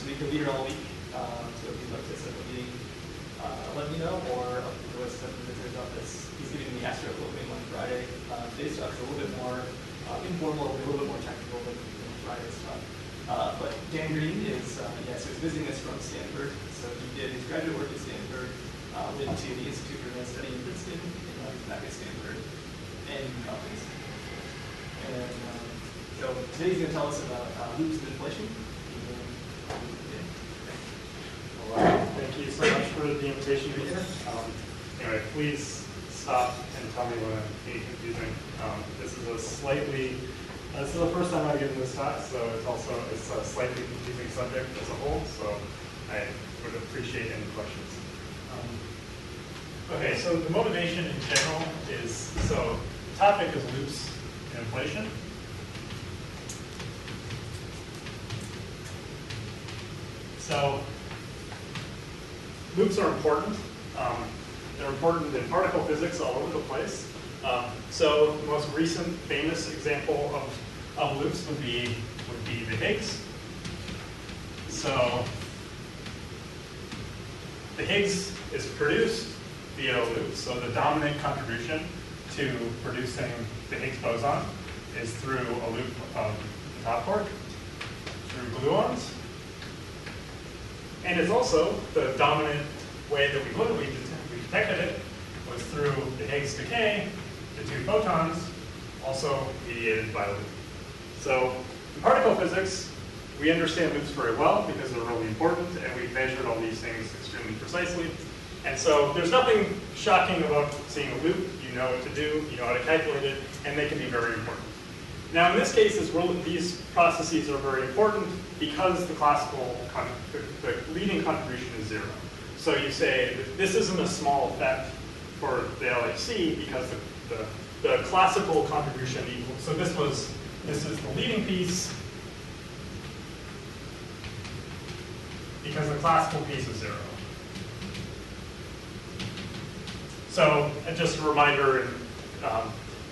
we can be here all week. So if you'd like to set a meeting, let me know, or I'll give the West Visitor's Office. He's giving the Astro opening on Friday. Today's talk is a little bit more informal, a little bit more technical than Friday's talk. But Dan Green is, so he's visiting us from Stanford. So he did his graduate work at Stanford, went to the Institute for Advanced Study in Princeton, and back at Stanford, and companies. And so today he's going to tell us about loops of inflation. Thank you so much for the invitation to be here. Anyway, please stop and tell me when I'm being confusing. This is the first time I've given this talk, so it's a slightly confusing subject as a whole, so I would appreciate any questions. Okay, so the motivation in general is, so the topic is loops and inflation. So loops are important. They're important in particle physics all over the place. So the most recent famous example of loops would be the Higgs. So the Higgs is produced via a loop. So the dominant contribution to producing the Higgs boson is through a loop of the top quark, through gluons. And it's also the dominant way that we detected it was through the Higgs decay, the two photons, also mediated by a loop. So in particle physics, we understand loops very well because they're really important, and we've measured all these things extremely precisely. And so there's nothing shocking about seeing a loop. You know what to do, you know how to calculate it, and they can be very important. Now, in this case, these processes are very important because the leading contribution is 0. So you say this isn't a small effect for the LHC because the classical contribution equals. So this is the leading piece because the classical piece is 0. So just a reminder in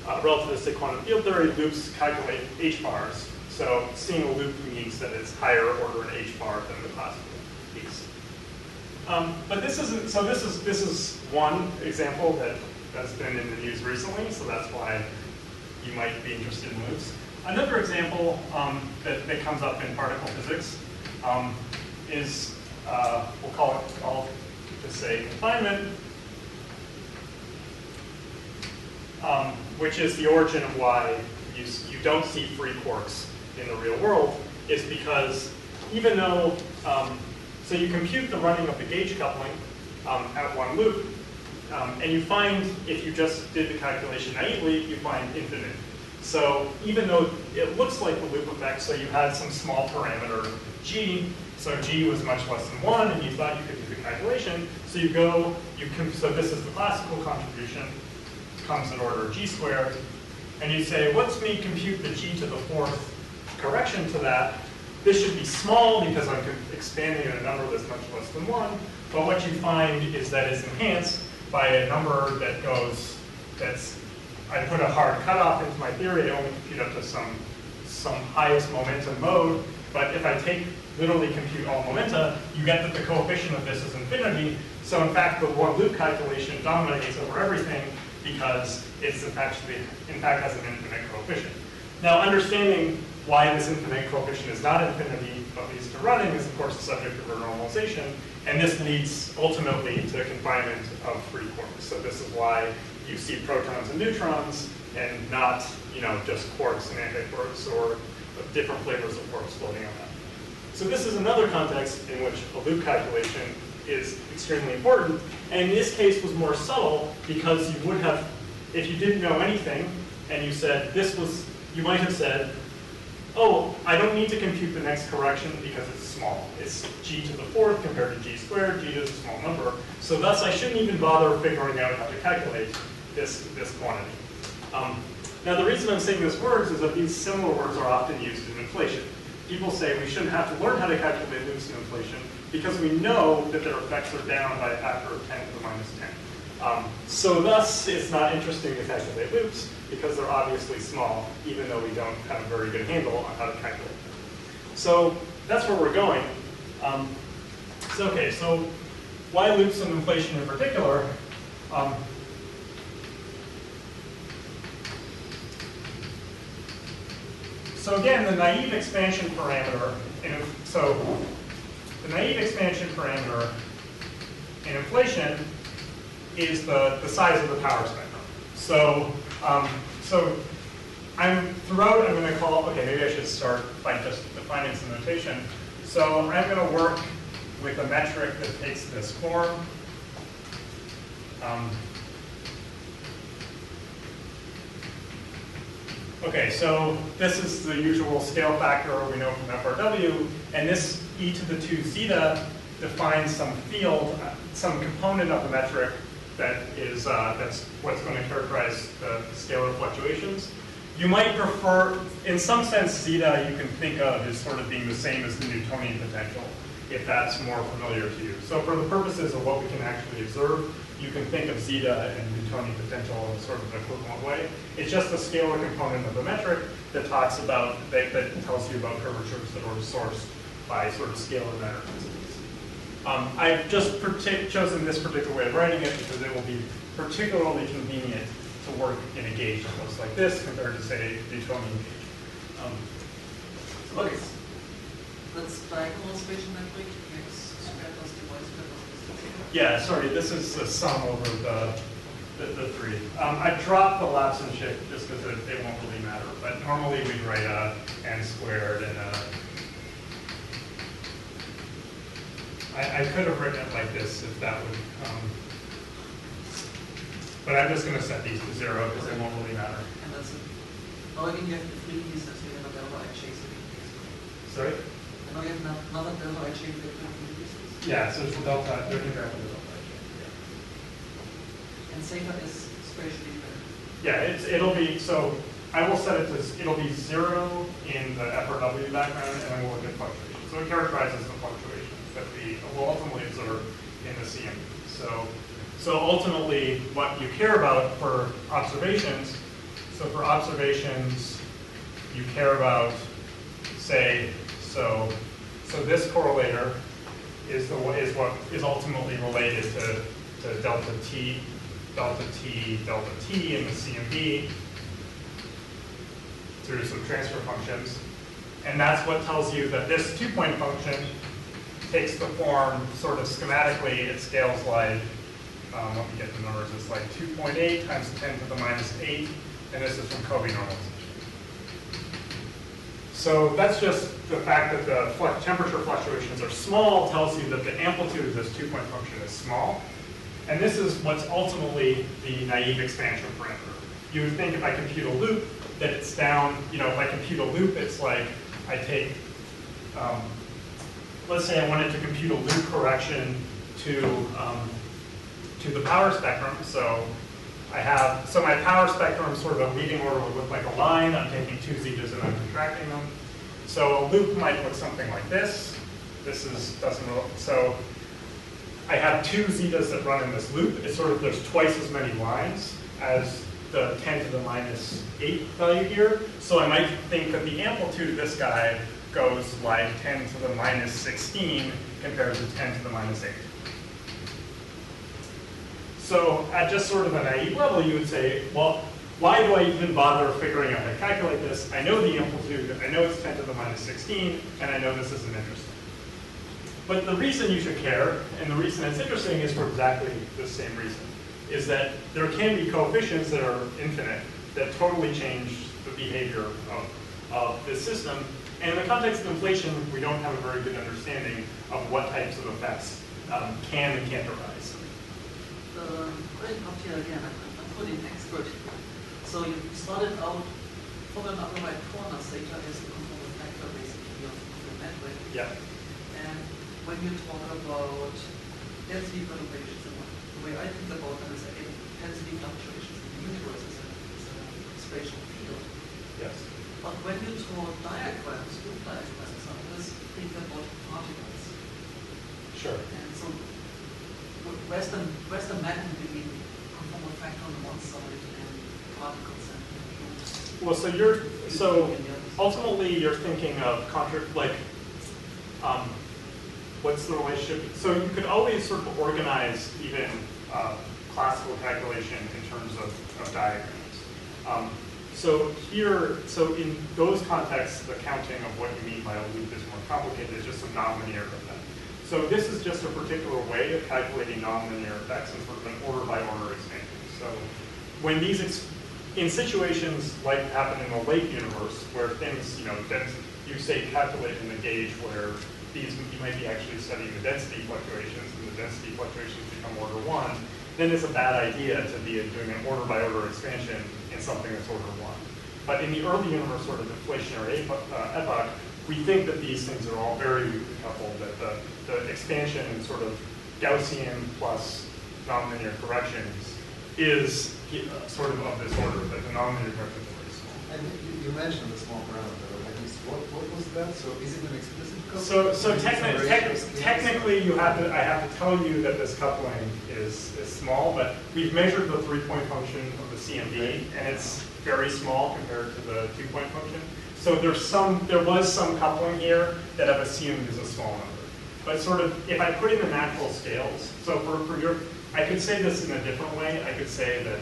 relativistic quantum field theory, loops calculate h-bars. So seeing a loop means that it's higher order in h-bar than the classical piece. But this is one example that has been in the news recently, so that's why you might be interested in loops. Another example that comes up in particle physics is, I'll just say confinement, which is the origin of why you don't see free quarks in the real world, is because even though, so you compute the running of the gauge coupling at one loop, and you find, if you just did the calculation naively, you find infinite. So even though it looks like the loop effect, so you had some small parameter g, so g was much less than 1, and you thought you could do the calculation, so so this is the classical contribution, comes in order of g squared, and you say, let's me compute the g to the 4th correction to that. This should be small because I'm expanding a number that's much less than 1, but what you find is that it's enhanced by a number that goes, I put a hard cutoff into my theory, I only compute up to some highest momentum mode, but if I literally compute all momenta, you get that the coefficient of this is infinity, so in fact the one loop calculation dominates over everything because it's in fact has an infinite coefficient. Now understanding why this infinite coefficient is not infinity but leads to running is of course the subject of renormalization, and this leads ultimately to confinement of free quarks. So this is why you see protons and neutrons and not just quarks and antiquarks or different flavors of quarks floating around. So this is another context in which a loop calculation is extremely important, and in this case was more subtle because you would have, if you didn't know anything and you said you might have said, oh, I don't need to compute the next correction because it's small. It's g to the 4th compared to g squared. G is a small number. So thus, I shouldn't even bother figuring out how to calculate this quantity. Now, the reason I'm saying this words is that these similar words are often used in inflation. People say we shouldn't have to learn how to calculate loops in inflation because we know that their effects are down by a factor of 10 to the minus 10. So thus, it's not interesting to calculate loops because they're obviously small, even though we don't have a very good handle on how to calculate them. So that's where we're going. So why loops and inflation in particular? So again, the naive expansion parameter, the naive expansion parameter in inflation is the size of the power spectrum. So I'm going to call, okay, maybe I should start by just defining some notation. So I'm going to work with a metric that takes this form. Okay, so this is the usual scale factor we know from FRW, and this e to the 2 zeta defines some field, some component of the metric that is that's what's going to characterize the scalar fluctuations. You might prefer, in some sense, zeta you can think of as sort of being the same as the Newtonian potential, if that's more familiar to you. So for the purposes of what we can actually observe, you can think of zeta and Newtonian potential in sort of an equivalent way. It's just a scalar component of the metric that talks about, that tells you about curvatures that are sourced by sort of scalar matter densities. I've just chosen this particular way of writing it because it will be particularly convenient to work in a gauge that looks like this compared to, say, Newtonian gauge. Okay. That's diagonal spatial metric makes square plus dy square plus distance. Yeah, sorry, this is the sum over the three. I dropped the lapse and shift just because it won't really matter, but normally we'd write a n squared and I could have written it like this if that would, but I'm just going to set these to 0 because they won't really matter. And that's it. Now again, you have the 3 pieces, so you have a delta I chase the pieces. Sorry? And now you have another delta I chase the pieces. Yeah, so it's the delta, they're compared to the delta. And CITA is spatially fair. Yeah, it'll be, so I will set it to, it'll be 0 in the FRW background, and then we'll look at fluctuations. So it characterizes the fluctuations that we will ultimately observe in the CMB. So ultimately, what you care about for observations, so for observations, you care about, say, so this correlator is what is ultimately related to delta t in the CMB through some transfer functions. And that's what tells you that this 2-point function takes the form sort of schematically. It scales like, let me get the numbers, it's like 2.8 times 10 to the minus 8, and this is from Kobe normalization. So that's just the fact that the temperature fluctuations are small tells you that the amplitude of this 2-point function is small. And this is what's ultimately the naive expansion parameter. You would think if I compute a loop that it's down, if I compute a loop, it's like I take, let's say I wanted to compute a loop correction to the power spectrum. So my power spectrum, sort of a leading order would look like a line. I'm taking 2 zetas and I'm contracting them. So a loop might look something like this. So I have 2 zetas that run in this loop. It's sort of, there's twice as many lines as the 10 to the minus 8 value here. So I might think that the amplitude of this guy goes like 10 to the minus 16 compared to 10 to the minus 8. So at just sort of a naive level, you would say, well, why do I even bother figuring out how to calculate this? I know the amplitude, I know it's 10 to the minus 16, and I know this isn't interesting. But the reason you should care, and the reason it's interesting is for exactly the same reason, is that there can be coefficients that are infinite that totally change the behavior of this system. And in the context of inflation, we don't have a very good understanding of what types of effects can and can't arise. Going up here again, I'm putting expert. So you started out from an upper right corner, CITA is the conformal factor basically of the metric. Yeah. And when you talk about density perturbations, the way I think about them is that density fluctuations in the universe is a spatial field. Yes. But when you draw diagrams, group diagrams, others, think about particles. Sure. And so where's the mapping between conformal factor on the one side and particles and groups? Well, so ultimately you're thinking of what's the relationship? So you could always sort of organize even classical calculation in terms of diagrams. So in those contexts, the counting of what you mean by a loop is more complicated. It's just a nonlinear effect. So this is just a particular way of calculating nonlinear effects in sort of an order-by-order expansion. So when these, in situations like happen in the lake universe, where things, you say calculate in the gauge where these, you might be actually studying the density fluctuations, and the density fluctuations become order 1, then it's a bad idea to be doing an order-by-order expansion in something that's order 1. But in the early universe sort of inflationary epoch, we think that these things are all very loosely coupled, that the expansion in sort of Gaussian plus nonlinear corrections is sort of this order, that the nonlinear corrections are very small. And you mentioned the small parameter, at least what was that? So is it an explicit So coupling? technically I have to tell you that this coupling is small, but we've measured the 3-point function of the CMB, and it's very small compared to the 2-point function. So there was some coupling here that I've assumed is a small number. But sort of, if I put in the natural scales, so I could say this in a different way. I could say that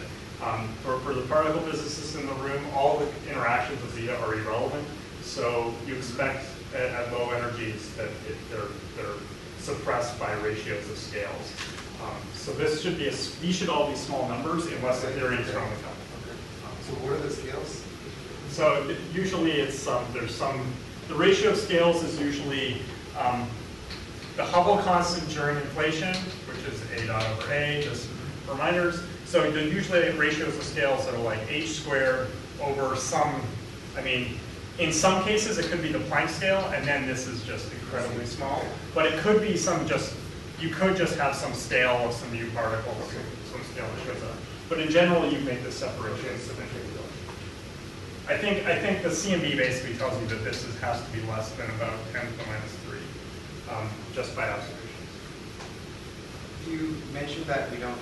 for the particle physicists in the room, all the interactions with zeta are irrelevant. So you expect at low energies that they're suppressed by ratios of scales. So this should be these should all be small numbers unless the theory is strongly coupled. So what are the scales? So usually it's the ratio of scales is usually the Hubble constant during inflation, which is A dot over A, just for reminders. So usually ratios of scales that are like h squared over some, in some cases it could be the Planck scale, and then this is just incredibly small. But it could be you could just have some scale of some new particle, some scale that shows up. But in general, you make this separation sufficiently. I think the CMB basically tells you that this has to be less than about 10 to the minus 3, just by observations. You mentioned that we don't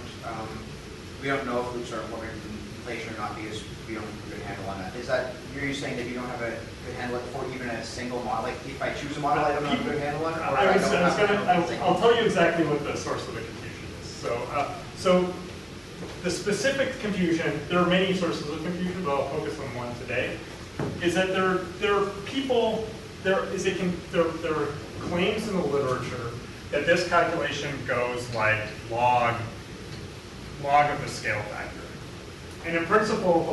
know if loops are incorporated in inflation or not because we don't have a good handle on that. Is that you're saying that you don't have a good handle for even a single model? Like if I choose a model, I don't have a good handle on it. I'll tell you exactly what the source of the confusion is. So the specific confusion, there are many sources of confusion, but I'll focus on one today, is that there are people, there are claims in the literature that this calculation goes like log of the scale factor. And in principle,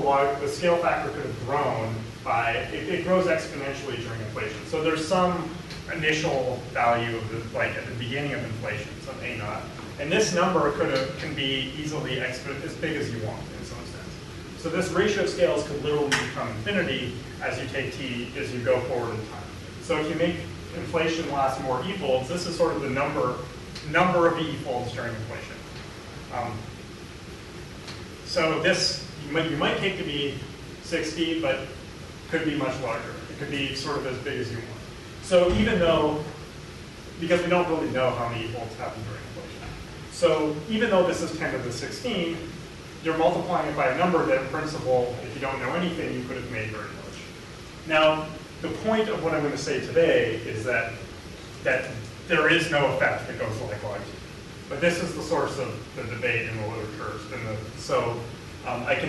the scale factor could have grown by, it grows exponentially during inflation. So there's some initial value of like at the beginning of inflation, some A naught. And this number can be easily as big as you want in some sense. So this ratio of scales could literally become infinity as you take t, as you go forward in time. So if you make inflation last more e-folds, this is sort of the number of e-folds during inflation. So this, you might take to be 60, but could be much larger. It could be sort of as big as you want. So even though, because we don't really know how many e-folds happen during inflation. So even though this is 10 to the 16, you're multiplying it by a number that in principle, if you don't know anything, you could have made very large. Now, the point of what I'm going to say today is that there is no effect that goes like log t. But this is the source of the debate in the literature.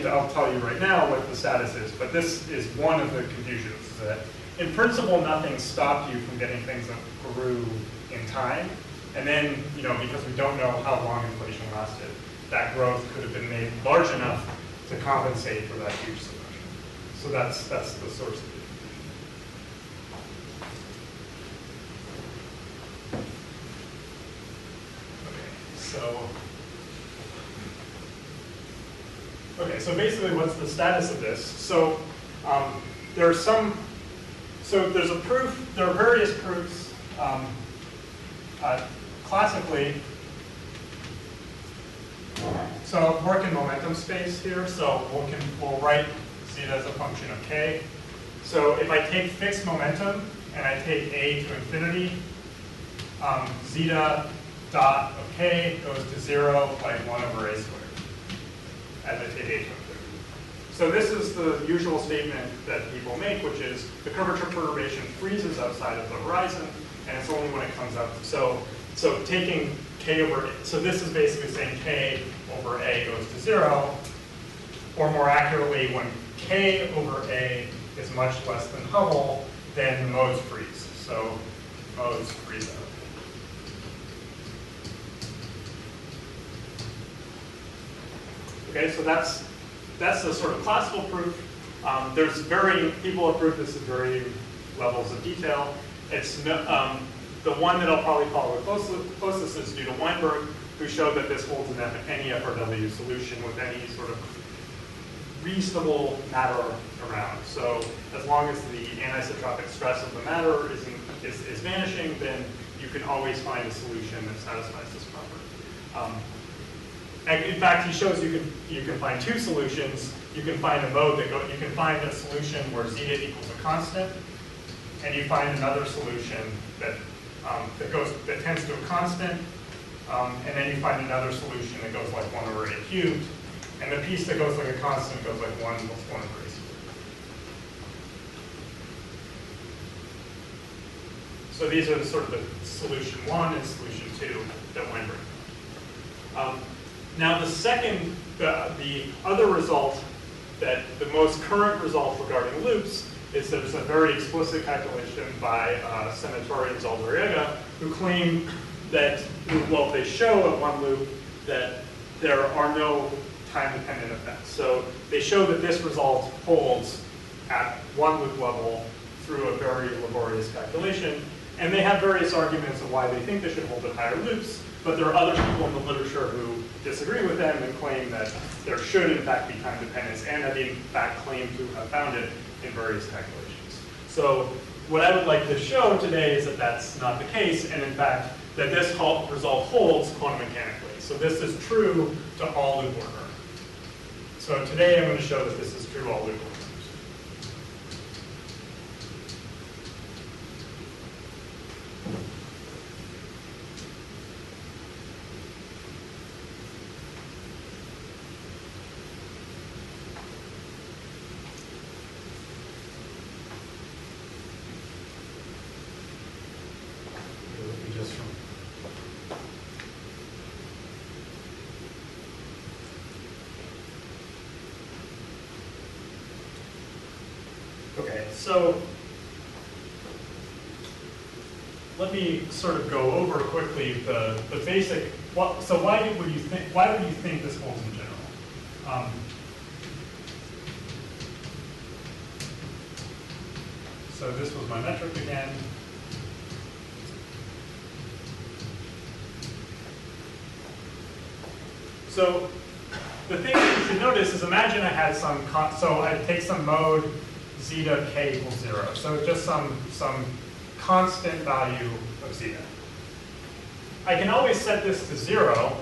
I'll tell you right now what the status is, but this is one of the confusions, is that in principle, nothing stopped you from getting things that grew in time. And then, because we don't know how long inflation lasted, that growth could have been made large enough to compensate for that huge suppression. So that's the source of it. So basically what's the status of this? So there's a proof, there are various proofs classically. So work in momentum space here, so we'll write zeta as a function of k. So if I take fixed momentum and I take a to infinity, zeta dot of k goes to 0 by 1 over a squared as I take a to infinity. So this is the usual statement that people make, which is the curvature perturbation freezes outside of the horizon, and it's only when it comes up. So taking k over, so this is basically saying k over a goes to 0, or more accurately, when k over a is much less than Hubble, then the modes freeze. So modes freeze out. Okay, so that's the sort of classical proof. People have proved this at varying levels of detail. It's the one that I'll probably follow the closest is due to Weinberg, who showed that this holds in any FRW solution with any sort of reasonable matter around. So as long as the anisotropic stress of the matter is vanishing, then you can always find a solution that satisfies this property. And in fact, he shows you can find two solutions. You can find a mode you can find a solution where zeta equals a constant, and you find another solution that tends to a constant, and then you find another solution that goes like 1 over a cubed, and the piece that goes like a constant goes like 1 plus 1 over a squared. So these are sort of the solution 1 and solution 2 that Weinberg found. Now the other result, that the most current result regarding loops, is there's a very explicit calculation by Senatori and Zaldariega, who claim that, well, they show at one loop that there are no time-dependent effects. So they show that this result holds at one loop level through a very laborious calculation, and they have various arguments of why they think they should hold at higher loops, but there are other people in the literature who disagree with them and claim that there should in fact be time dependence, and have in fact claimed to have found it in various calculations. So what I would like to show today is that that's not the case, and in fact that this result holds quantum mechanically. So this is true to all loop order. So today I'm going to show that this is true to all loop orders. So let me sort of go over quickly the basic. So why would you think this holds in general? So this was my metric again. So the thing that you should notice is, imagine I had some, so I take some mode zeta k equals 0. So just some constant value of zeta. I can always set this to 0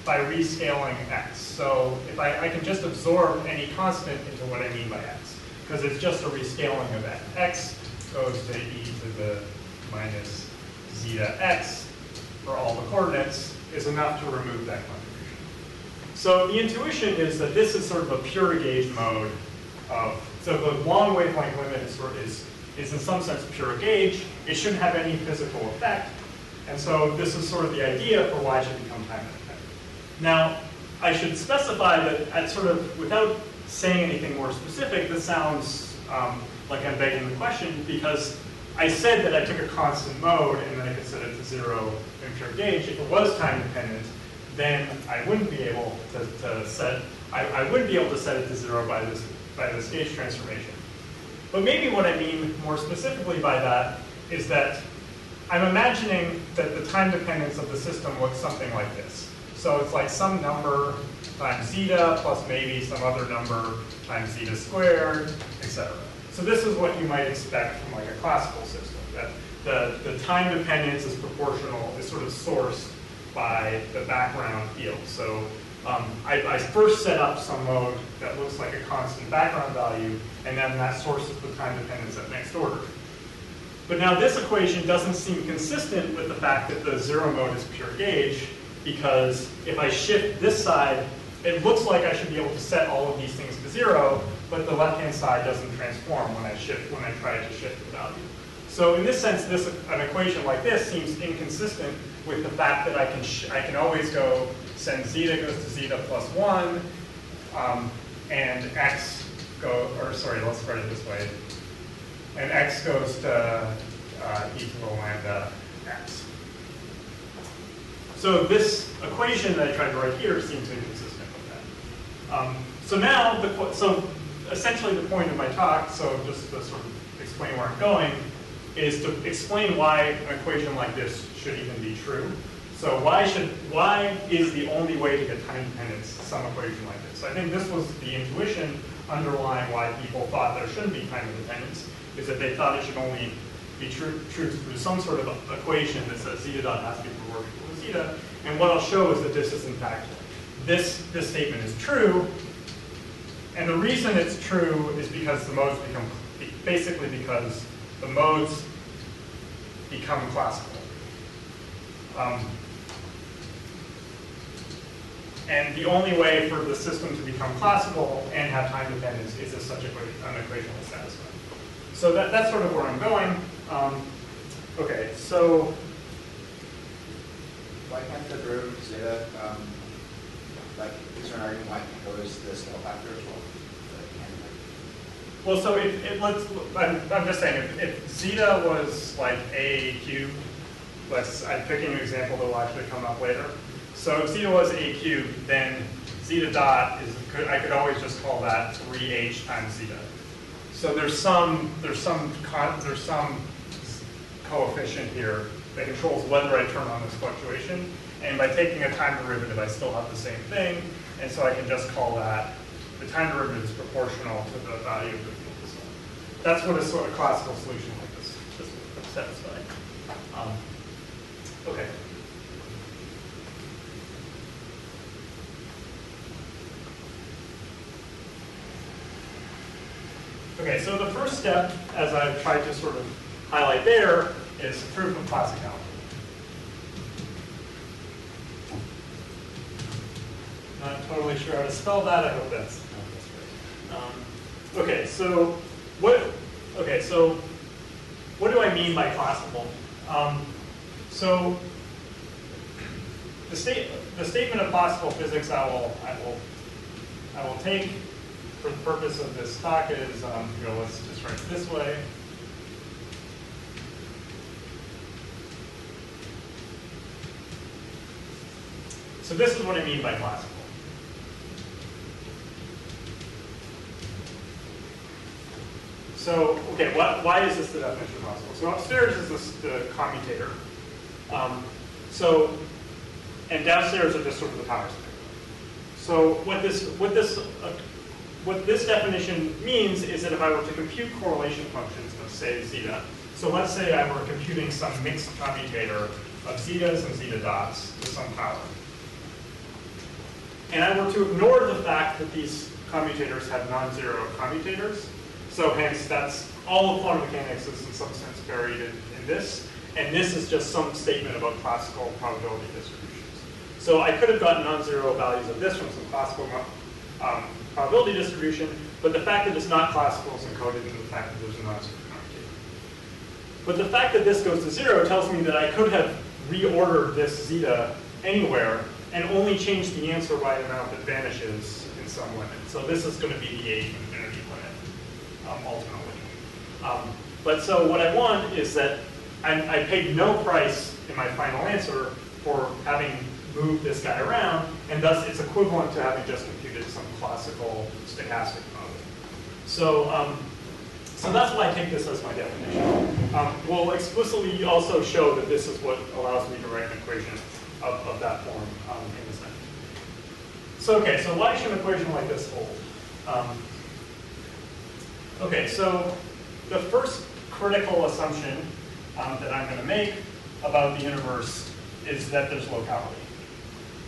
by rescaling x. So if I can just absorb any constant into what I mean by x, because it's just a rescaling of x. X goes to e to the minus zeta x for all the coordinates is enough to remove that contribution. So the intuition is that this is sort of a pure gauge mode of, so the long wavelength limit is in some sense pure gauge. It shouldn't have any physical effect. And so this is sort of the idea for why it should become time independent. Now, I should specify that at sort of, without saying anything more specific, this sounds like I'm begging the question, because I said that I took a constant mode and then I could set it to 0 in pure gauge. If it was time dependent, then I wouldn't be able to set, I wouldn't be able to set it to 0 by this gauge transformation. But maybe what I mean more specifically by that is that I'm imagining that the time dependence of the system looks something like this. So it's like some number times zeta plus maybe some other number times zeta squared, etc. So this is what you might expect from like a classical system, that the time dependence is proportional, is sort of sourced by the background field. So I first set up some mode that looks like a constant background value, and then that sources the time dependence at next order. But now this equation doesn't seem consistent with the fact that the 0 mode is pure gauge, because if I shift this side, it looks like I should be able to set all of these things to 0, but the left-hand side doesn't transform when I try to shift the value. So in this sense, an equation like this seems inconsistent with the fact that I can always go send zeta goes to zeta plus 1, and x let's write it this way, and x goes to e to the lambda x. So this equation that I tried to write here seems inconsistent with that. So now, essentially the point of my talk, so just to sort of explain where I'm going, is to explain why an equation like this should even be true. So why is the only way to get time dependence some equation like this? I think this was the intuition underlying why people thought there shouldn't be time independence, is that they thought it should only be true through some sort of equation that says zeta dot has to be proportional to zeta. And what I'll show is that this is in fact, this statement is true. And the reason it's true is because the modes become, basically because the modes become classical. And the only way for the system to become classical and have time dependence is if such an equation is satisfied. So that's sort of where I'm going. Okay, so Why can't the derivative of zeta, like, is there an argument why it can go to the scale factor as well? well, so I'm just saying, if zeta was like a cubed, I'm picking an example that will actually come up later. So if zeta was a cubed, then zeta dot I could always just call that 3h times zeta. So there's some coefficient here that controls whether I turn on this fluctuation. And by taking a time derivative, I still have the same thing. And so I can just call that, the time derivative is proportional to the value of the field. So that's what a sort of classical solution like this would satisfy. Okay. Okay, so the first step, as I've tried to sort of highlight there, is proof of classicality. Not totally sure how to spell that. I hope that's right. Okay, so what do I mean by classical? So the statement of classical physics I will take for the purpose of this talk is, let's just write it this way. So this is what I mean by classical. So, okay, why is this the definition of classical? So upstairs is the commutator. And downstairs are just sort of the power spectrum. So what this definition means is that if I were to compute correlation functions of, say, zeta, so let's say I were computing some mixed commutator of zetas and zeta dots with some power. And I were to ignore the fact that these commutators have non-zero commutators, so hence that's all of quantum mechanics is in some sense buried in this, and this is just some statement about classical probability distributions. So I could have gotten non-zero values of this from some classical probability distribution, but the fact that it's not classical is encoded in the fact that there's a non-zero commutator. But the fact that this goes to 0 tells me that I could have reordered this zeta anywhere and only changed the answer by an amount that vanishes in some limit. So this is going to be the A infinity limit, ultimately. But so what I want is that I paid no price in my final answer for having moved this guy around, and thus it's equivalent to having just computed some classical stochastic mode. So, so that's why I take this as my definition. We'll explicitly also show that this is what allows me to write an equation of that form in a second. So, okay, so why should an equation like this hold? Okay, so the first critical assumption that I'm going to make about the universe is that there's locality.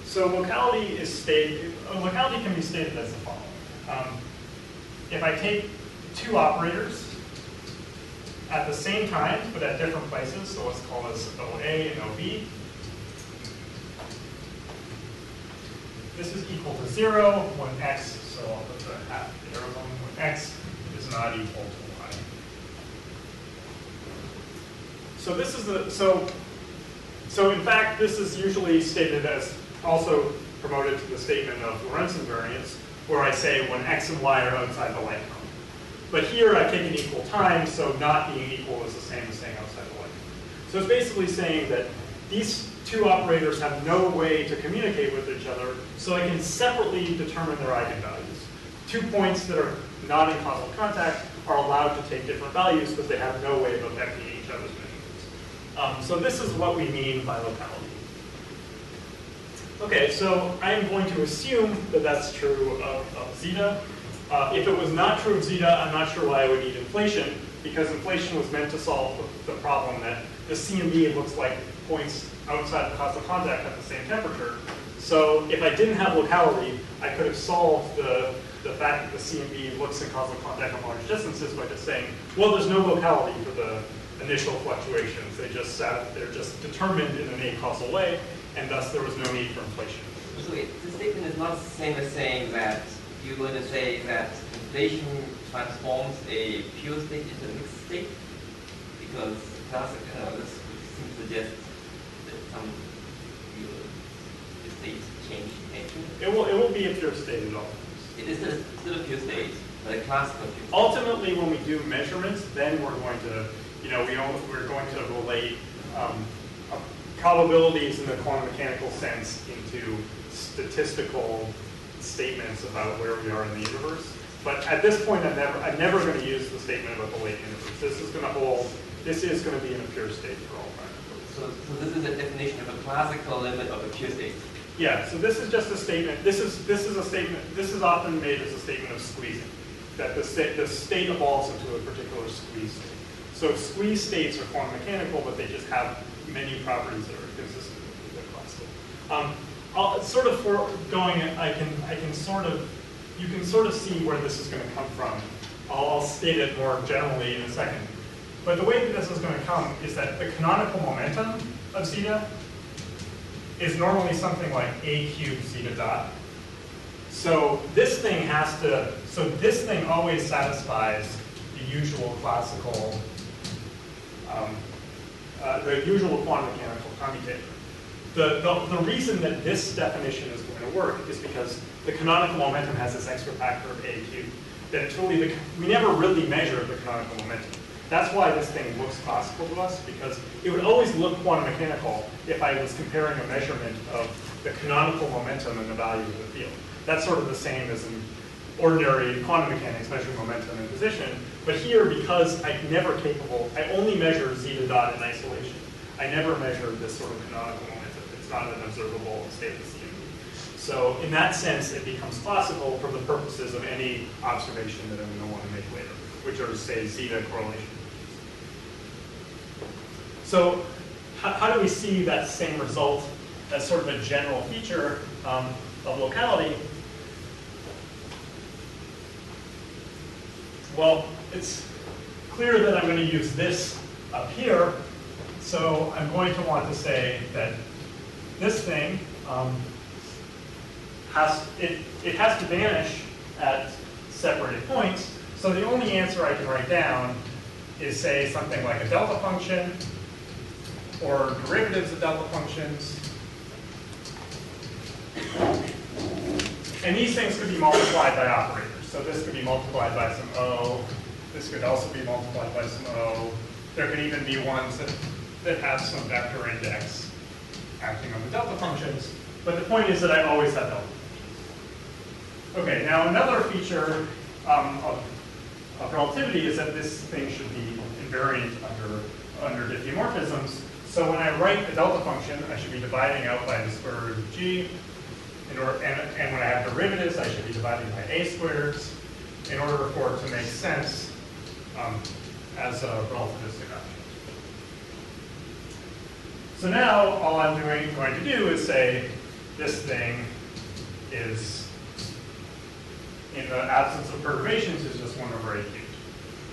So locality can be stated as the following. If I take two operators at the same time, but at different places, so let's call this OA and OB, this is equal to 0 when x, so I'll put the half arrow on when x is not equal to y. So this is the, so in fact, this is usually stated as also promoted to the statement of Lorentz invariance, where I say when x and y are outside the light cone. But here I've taken equal time, so not being equal is the same as saying outside the light cone. So it's basically saying that these two operators have no way to communicate with each other, so I can separately determine their eigenvalues. 2 points that are not in causal contact are allowed to take different values because they have no way of affecting each other's measurements. So this is what we mean by locality. Okay, so I'm going to assume that that's true of zeta. If it was not true of zeta, I'm not sure why I would need inflation, because inflation was meant to solve the problem that the CMB looks like points outside the causal contact at the same temperature. So if I didn't have locality, I could have solved the fact that the CMB looks in causal contact on large distances by just saying, well, there's no locality for the initial fluctuations. They're just determined in an acausal way, and thus there was no need for inflation. So the statement is not the same as saying that you're going to say that inflation transforms a pure state into a mixed state, because classical this seems to suggest that some pure state change nature. It will be a pure state at all. It is still a pure state, but a classical pure state. Ultimately, when we do measurements, then we're going to, we're going to relate probabilities in the quantum mechanical sense into statistical statements about where we are in the universe. But at this point, I'm never going to use the statement about the late universe. This is going to hold. This is going to be in a pure state for all practicals. So this is a definition of a classical limit of a pure state. Yeah. So this is just a statement. This is a statement. This is often made as a statement of squeezing, that the state evolves into a particular squeeze state. So squeeze states are quantum mechanical, but they just have many properties that are consistent with the classical. Sort of for going, you can sort of see where this is going to come from. I'll state it more generally in a second. But the way that this is going to come is that the canonical momentum of zeta is normally something like a cubed zeta dot. So this thing this thing always satisfies the usual classical, the usual quantum mechanical commutator. The reason that this definition is going to work is because the canonical momentum has this extra factor of a cubed. We never really measure the canonical momentum. That's why this thing looks classical to us, because it would always look quantum mechanical if I was comparing a measurement of the canonical momentum and the value of the field. That's sort of the same as in ordinary quantum mechanics measuring momentum and position. But here, because I only measure zeta dot in isolation. I never measure this sort of canonical momentum. It's not an observable state of the CMB. So in that sense, it becomes classical for the purposes of any observation that I'm going to want to make later, which are, say, zeta correlation. So how do we see that same result as sort of a general feature of locality? Well, it's clear that I'm going to use this up here. So I'm going to want to say that this thing has to vanish at separated points. So the only answer I can write down is, say, something like a delta function or derivatives of delta functions. And these things could be multiplied by operators. So this could be multiplied by some O. This could also be multiplied by some O. There could even be ones that have some vector index acting on the delta functions. But the point is that I always have delta functions. Okay, now another feature of relativity is that this thing should be invariant under diffeomorphisms. So when I write a delta function, I should be dividing out by the square root of g. And when I have derivatives, I should be dividing by a squareds in order for it to make sense as a relativistic object. So now all I'm going to do is say this thing is, in the absence of perturbations, is just 1 over a cubed.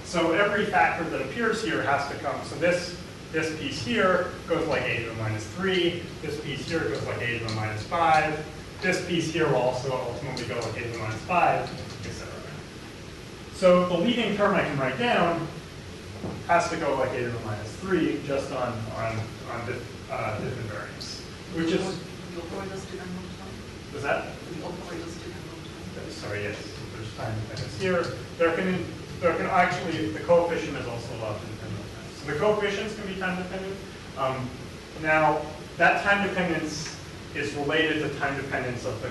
So every factor that appears here has to come. So this piece here goes like a to the minus 3. This piece here goes like a to the minus 5. This piece here will also ultimately go like a to the minus 5, etc. So the leading term I can write down has to go like a to the minus 3. 3 just on different variance, which is, The operators depend on time. was that? The operators depend on time. Sorry, yes, there's time dependence here. There can actually, the coefficient is also allowed to depend on time. So the coefficients can be time dependent. Now, that time dependence is related to time dependence of the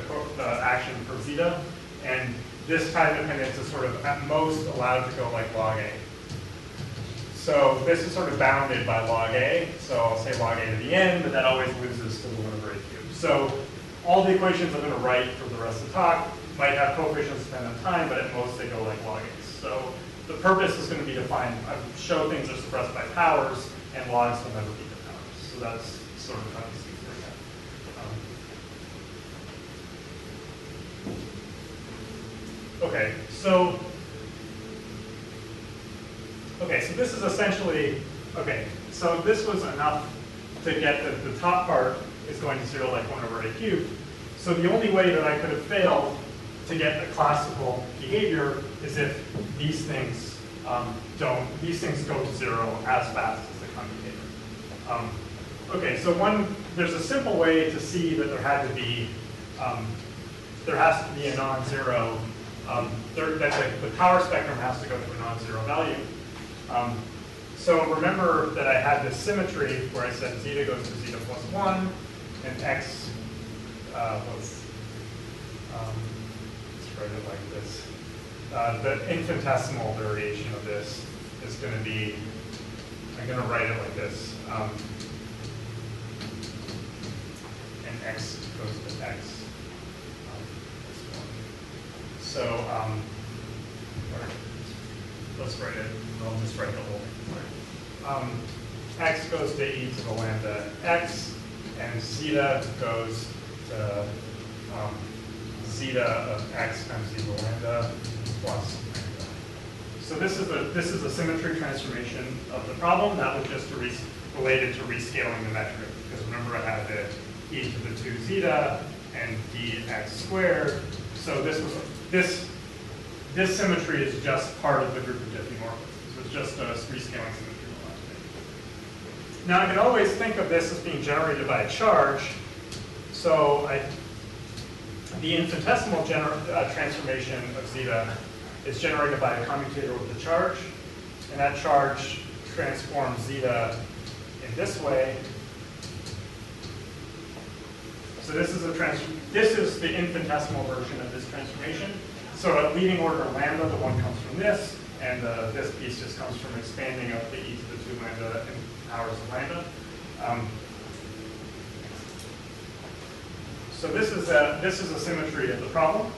action for zeta, and this time dependence is sort of at most allowed to go like log a. So this is sort of bounded by log a, so I'll say log a to the n, but that always loses to the 1 over a cubed. So all the equations I'm going to write for the rest of the talk might have coefficients dependent on time, but at most they go like log a. So the purpose is going to be to show things are suppressed by powers, and logs will never be the powers. So that's sort of how these things work out. Okay, so this is essentially, so this was enough to get the top part is going to 0 like 1 over a cubed. So the only way that I could have failed to get the classical behavior is if these things these things go to 0 as fast as the commutator. So there's a simple way to see that there has to be a non-zero, that the power spectrum has to go to a non-zero value. So remember that I had this symmetry where I said zeta goes to zeta plus 1, and x was, let's write it like this. The infinitesimal variation of this is going to be, I'm going to write it like this. And x goes to x. So let's write it. I'll just write the whole thing. X goes to e to the lambda x, and zeta goes to zeta of x times e to the lambda plus lambda. So this is a symmetry transformation of the problem. That was just related to rescaling the metric, because remember I had the e to the 2 zeta and dx squared. So this symmetry is just part of the group of diffeomorphisms. So it's just a rescaling symmetry. Now I can always think of this as being generated by a charge. So the infinitesimal transformation of zeta is generated by a commutator with a charge, and that charge transforms zeta in this way. So this is the infinitesimal version of this transformation. So at leading order lambda, the one comes from this, and this piece just comes from expanding up the e to the 2 lambda in powers of lambda. So this is a symmetry of the problem.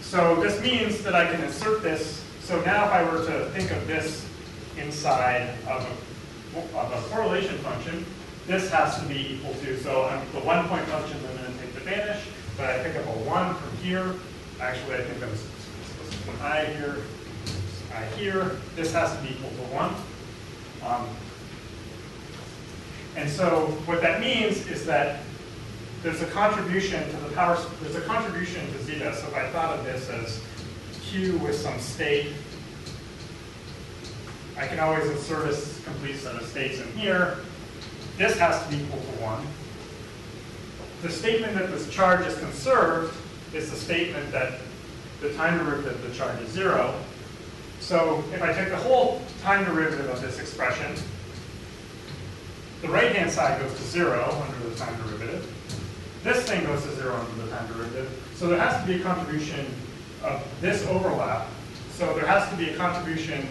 So this means that I can insert this. So now if I were to think of this inside of a correlation function, this has to be equal to, so the 1 point function I'm going to take to vanish, but I pick up a 1 from here. Actually, I think I'm supposed to put an I here, I here. This has to be equal to 1. And so what that means is that there's a contribution to the power, there's a contribution to zeta. So if I thought of this as Q with some state, I can always insert a complete set of states in here. This has to be equal to 1. The statement that this charge is conserved is the statement that the time derivative of the charge is 0. So if I take the whole time derivative of this expression, the right-hand side goes to 0 under the time derivative. This thing goes to 0 under the time derivative. So there has to be a contribution of this overlap. So there has to be a contribution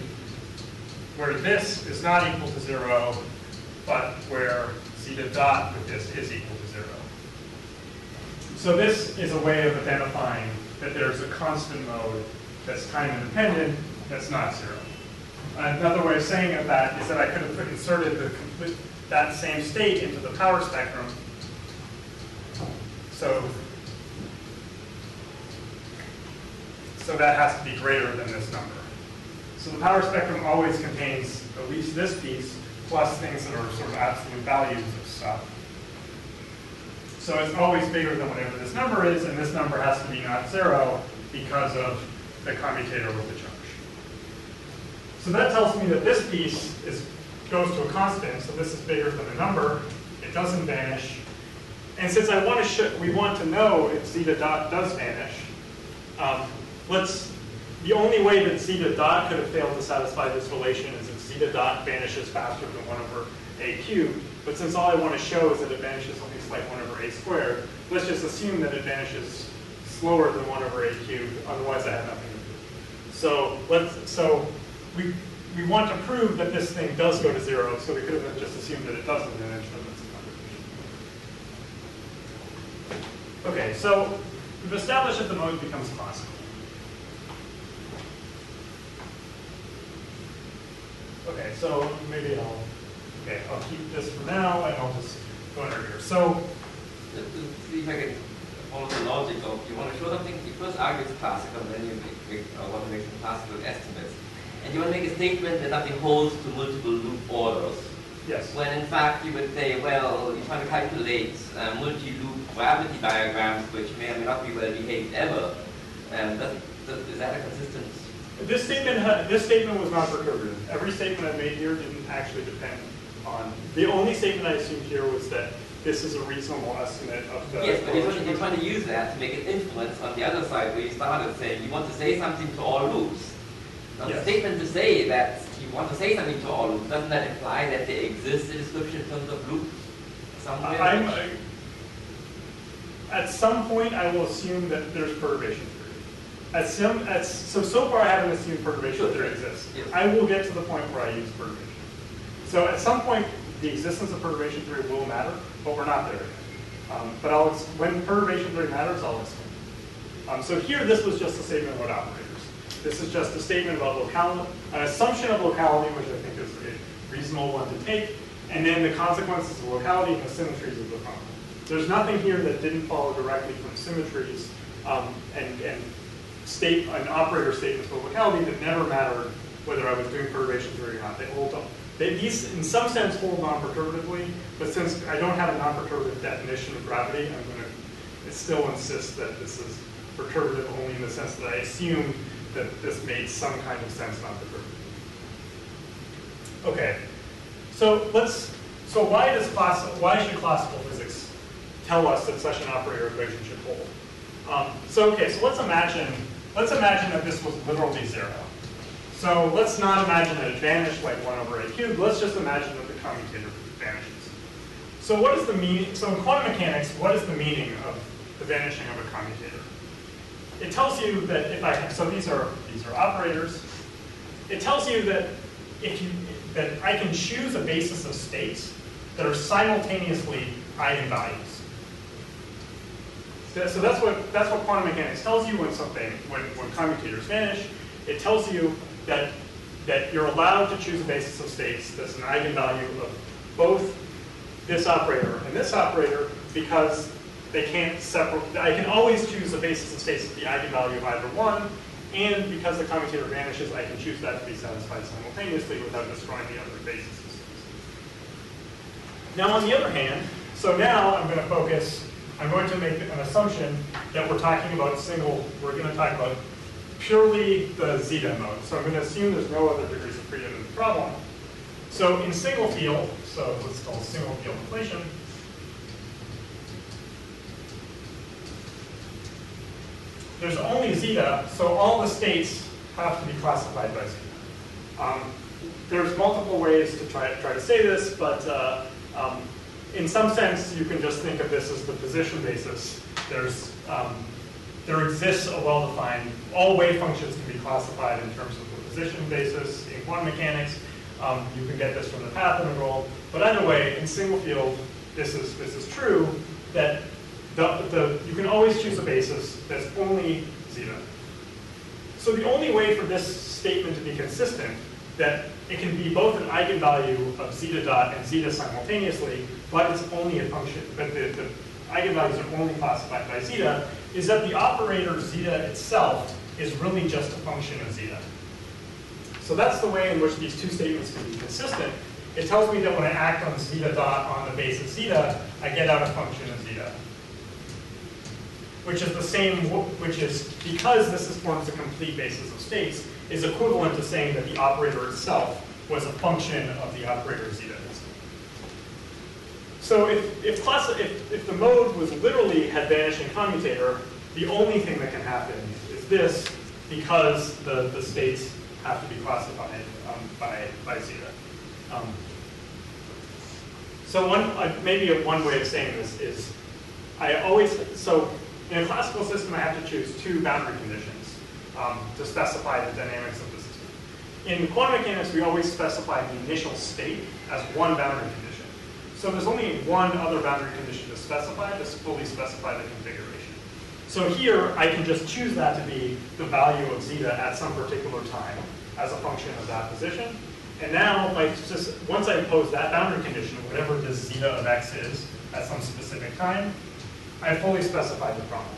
where this is not equal to 0, but where zeta dot with this is equal to 0. So this is a way of identifying that there's a constant mode that's time independent that's not 0. Another way of saying that is that I could have inserted that same state into the power spectrum. So that has to be greater than this number. So the power spectrum always contains at least this piece plus things that are sort of absolute values of stuff. So it's always bigger than whatever this number is, and this number has to be not 0 because of the commutator with the charge. So that tells me that this piece is goes to a constant, so this is bigger than a number, it doesn't vanish. And since I want to we want to know if zeta dot does vanish, the only way that zeta dot could have failed to satisfy this relation is if zeta dot vanishes faster than 1 over a cubed. But since all I want to show is that it vanishes at least like 1 over a squared, let's just assume that it vanishes slower than 1 over a cubed, otherwise I have nothing to do. So we want to prove that this thing does go to 0, so we could have just assumed that it doesn't vanish. Okay, so we've established that the mode becomes classical. Okay, so maybe I'll keep this for now, and I'll just go under here. So, just to see if I can follow the logic of, you want to show something, you first argue it's classical, then you want to make some classical estimates. And you want to make a statement that nothing holds to multiple loop orders. yes. When in fact you would say, well, you're trying to calculate multi-loop gravity diagrams, which may or may not be well behaved ever. Is that a consistent? This statement was not recursive. Every statement I made here didn't actually depend on. The only statement I assumed here was that this is a reasonable estimate of the. Yes, but you're trying to use that to make an influence on the other side, where you started saying you want to say something to all loops. Now, yes. The statement to say that you want to say something to all loops, doesn't that imply that there exists a description in terms of loop somewhere? At some point, I will assume that there's perturbation theory. So far I haven't assumed perturbation theory exists. Yes. I will get to the point where I use perturbation. So at some point, the existence of perturbation theory will matter, but we're not there yet. But when perturbation theory matters, I'll explain. So here, this was just a statement about operators. This is just a statement about locality, an assumption of locality, which I think is a reasonable one to take, and then the consequences of locality and the symmetries of the problem. There's nothing here that didn't follow directly from symmetries and operator statements for locality that never mattered whether I was doing perturbation theory or not. These, in some sense, hold non-perturbatively, but since I don't have a non-perturbative definition of gravity, I'm going to still insist that this is perturbative only in the sense that I assumed that this made some kind of sense non-perturbative. Okay, so why should classical physics tell us that such an operator equation should hold? So let's imagine that this was literally 0. So let's not imagine that it vanished like 1 over a cubed. Let's just imagine that the commutator vanishes. So what is the meaning? So in quantum mechanics, what is the meaning of the vanishing of a commutator? It tells you that so these are operators. It tells you that that I can choose a basis of states that are simultaneously eigenvalues. So that's what quantum mechanics tells you when commutators vanish. It tells you that you're allowed to choose a basis of states that's an eigenvalue of both this operator and this operator because they can't separate. I can always choose a basis of states with the eigenvalue of either one, and because the commutator vanishes, I can choose that to be satisfied simultaneously without destroying the other basis of states. Now, on the other hand, so now I'm going to make an assumption that we're talking about we're going to talk about purely the zeta mode. So I'm going to assume there's no other degrees of freedom in the problem. So in single field, so let's call single field inflation, there's only zeta, so all the states have to be classified by zeta. There's multiple ways to try to say this, but in some sense, you can just think of this as the position basis. There exists a well-defined, all wave functions can be classified in terms of the position basis in quantum mechanics. You can get this from the path integral. But either way, in single field, this is true that you can always choose a basis that's only zeta. So the only way for this statement to be consistent, that it can be both an eigenvalue of zeta dot and zeta simultaneously, but it's only a function, but the eigenvalues are only classified by zeta, is that the operator zeta itself is really just a function of zeta. So that's the way in which these two statements can be consistent. It tells me that when I act on zeta dot on the basis zeta, I get out a function of zeta. Which is because this forms a complete basis of states, is equivalent to saying that the operator itself was a function of the operator zeta. So if the mode was literally had vanishing commutator, the only thing that can happen is this, because the states have to be classified by zeta. So maybe one way of saying this is, so in a classical system I have to choose two boundary conditions to specify the dynamics of the system. In quantum mechanics we always specify the initial state as one boundary condition. So there's only one other boundary condition to specify to fully specify the configuration. So here I can just choose that to be the value of zeta at some particular time as a function of that position. And now, once I impose that boundary condition, whatever this zeta of x is at some specific time, I fully specified the problem.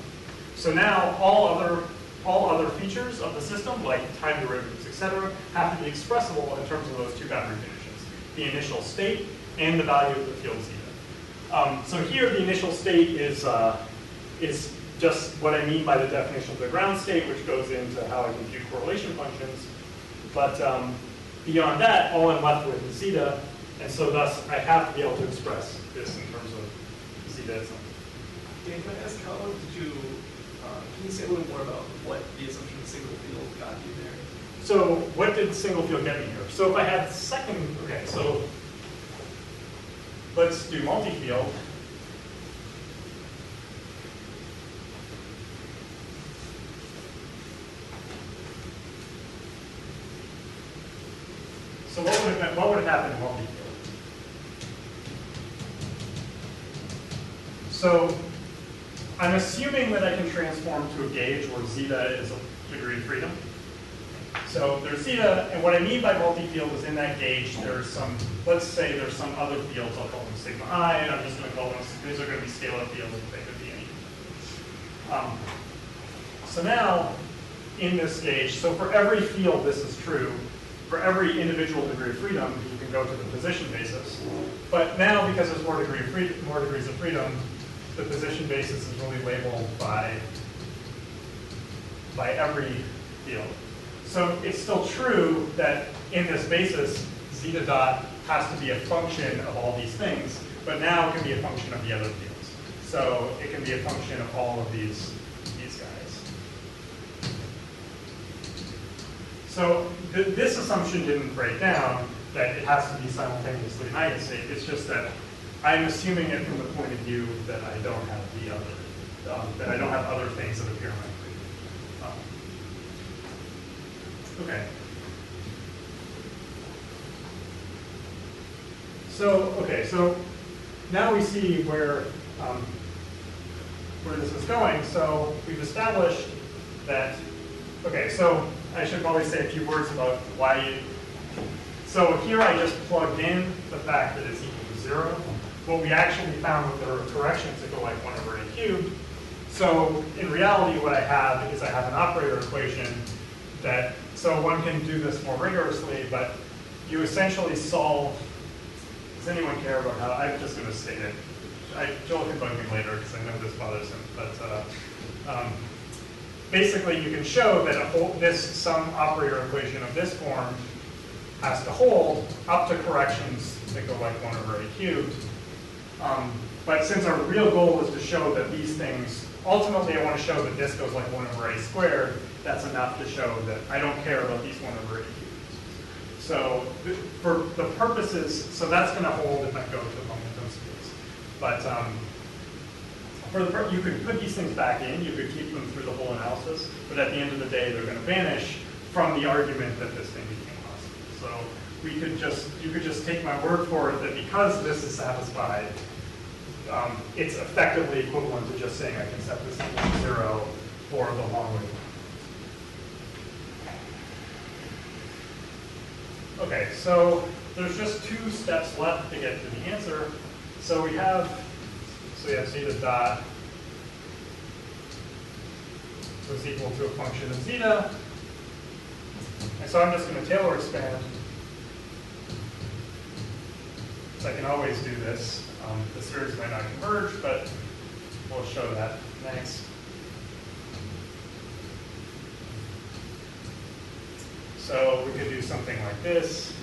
So now all other features of the system, like time derivatives, etc., have to be expressible in terms of those two boundary conditions: the initial state and the value of the field zeta. So here, the initial state is just what I mean by the definition of the ground state, which goes into how I compute correlation functions. But beyond that, all I'm left with is zeta, and so thus I have to be able to express this in terms of zeta itself. Dan, can I ask how did you, can you say a little more about what the assumption of single field got you there? So what did single field get me here? So if I had second, okay, so let's do multi-field. So what would have happened in multi-field? So I'm assuming that I can transform to a gauge where zeta is a degree of freedom. So there's zeta, and what I mean by multi-field is in that gauge there's some, let's say there's some other fields, I'll call them sigma I, and I'm just going to call them, these are going to be scalar fields, they could be anything. So now, in this gauge, so for every field this is true, for every individual degree of freedom, you can go to the position basis. But now, because there's more degrees of freedom, the position basis is really labeled by every field. So it's still true that in this basis, zeta dot has to be a function of all these things, but now it can be a function of the other fields. So it can be a function of all of these guys. So this assumption didn't break down that it has to be simultaneously an eigenstate. It's just that I'm assuming it from the point of view that I don't have the other, that I don't have other things that appear in my freedom. Okay. So now we see where this is going. So we've established that, okay, so I should probably say a few words about why so here I just plugged in the fact that it's equal to 0. What we actually found with the corrections that go like 1 over a cubed. So in reality, what I have is I have an operator equation that, so one can do this more rigorously, but you essentially solve, does anyone care about how, I'm just going to state it. Joel can bug me later because I know this bothers him, but basically you can show that some operator equation of this form has to hold up to corrections that go like 1 over a cubed. But since our real goal is to show that these things, ultimately I want to show that this goes like 1 over a squared, that's enough to show that I don't care about these 1 over a cubed. So for the purposes, so that's going to hold if I go to momentum space. But you could put these things back in, you could keep them through the whole analysis, but at the end of the day they're going to vanish from the argument that this thing became possible. So you could just take my word for it that because this is satisfied, it's effectively equivalent to just saying I can set this equal to 0 for the long way. Okay, so there's just 2 steps left to get to the answer. So we have zeta dot is equal to a function of zeta. And so I'm just going to Taylor expand. So I can always do this. The series might not converge, but we'll show that next. So we could do something like this.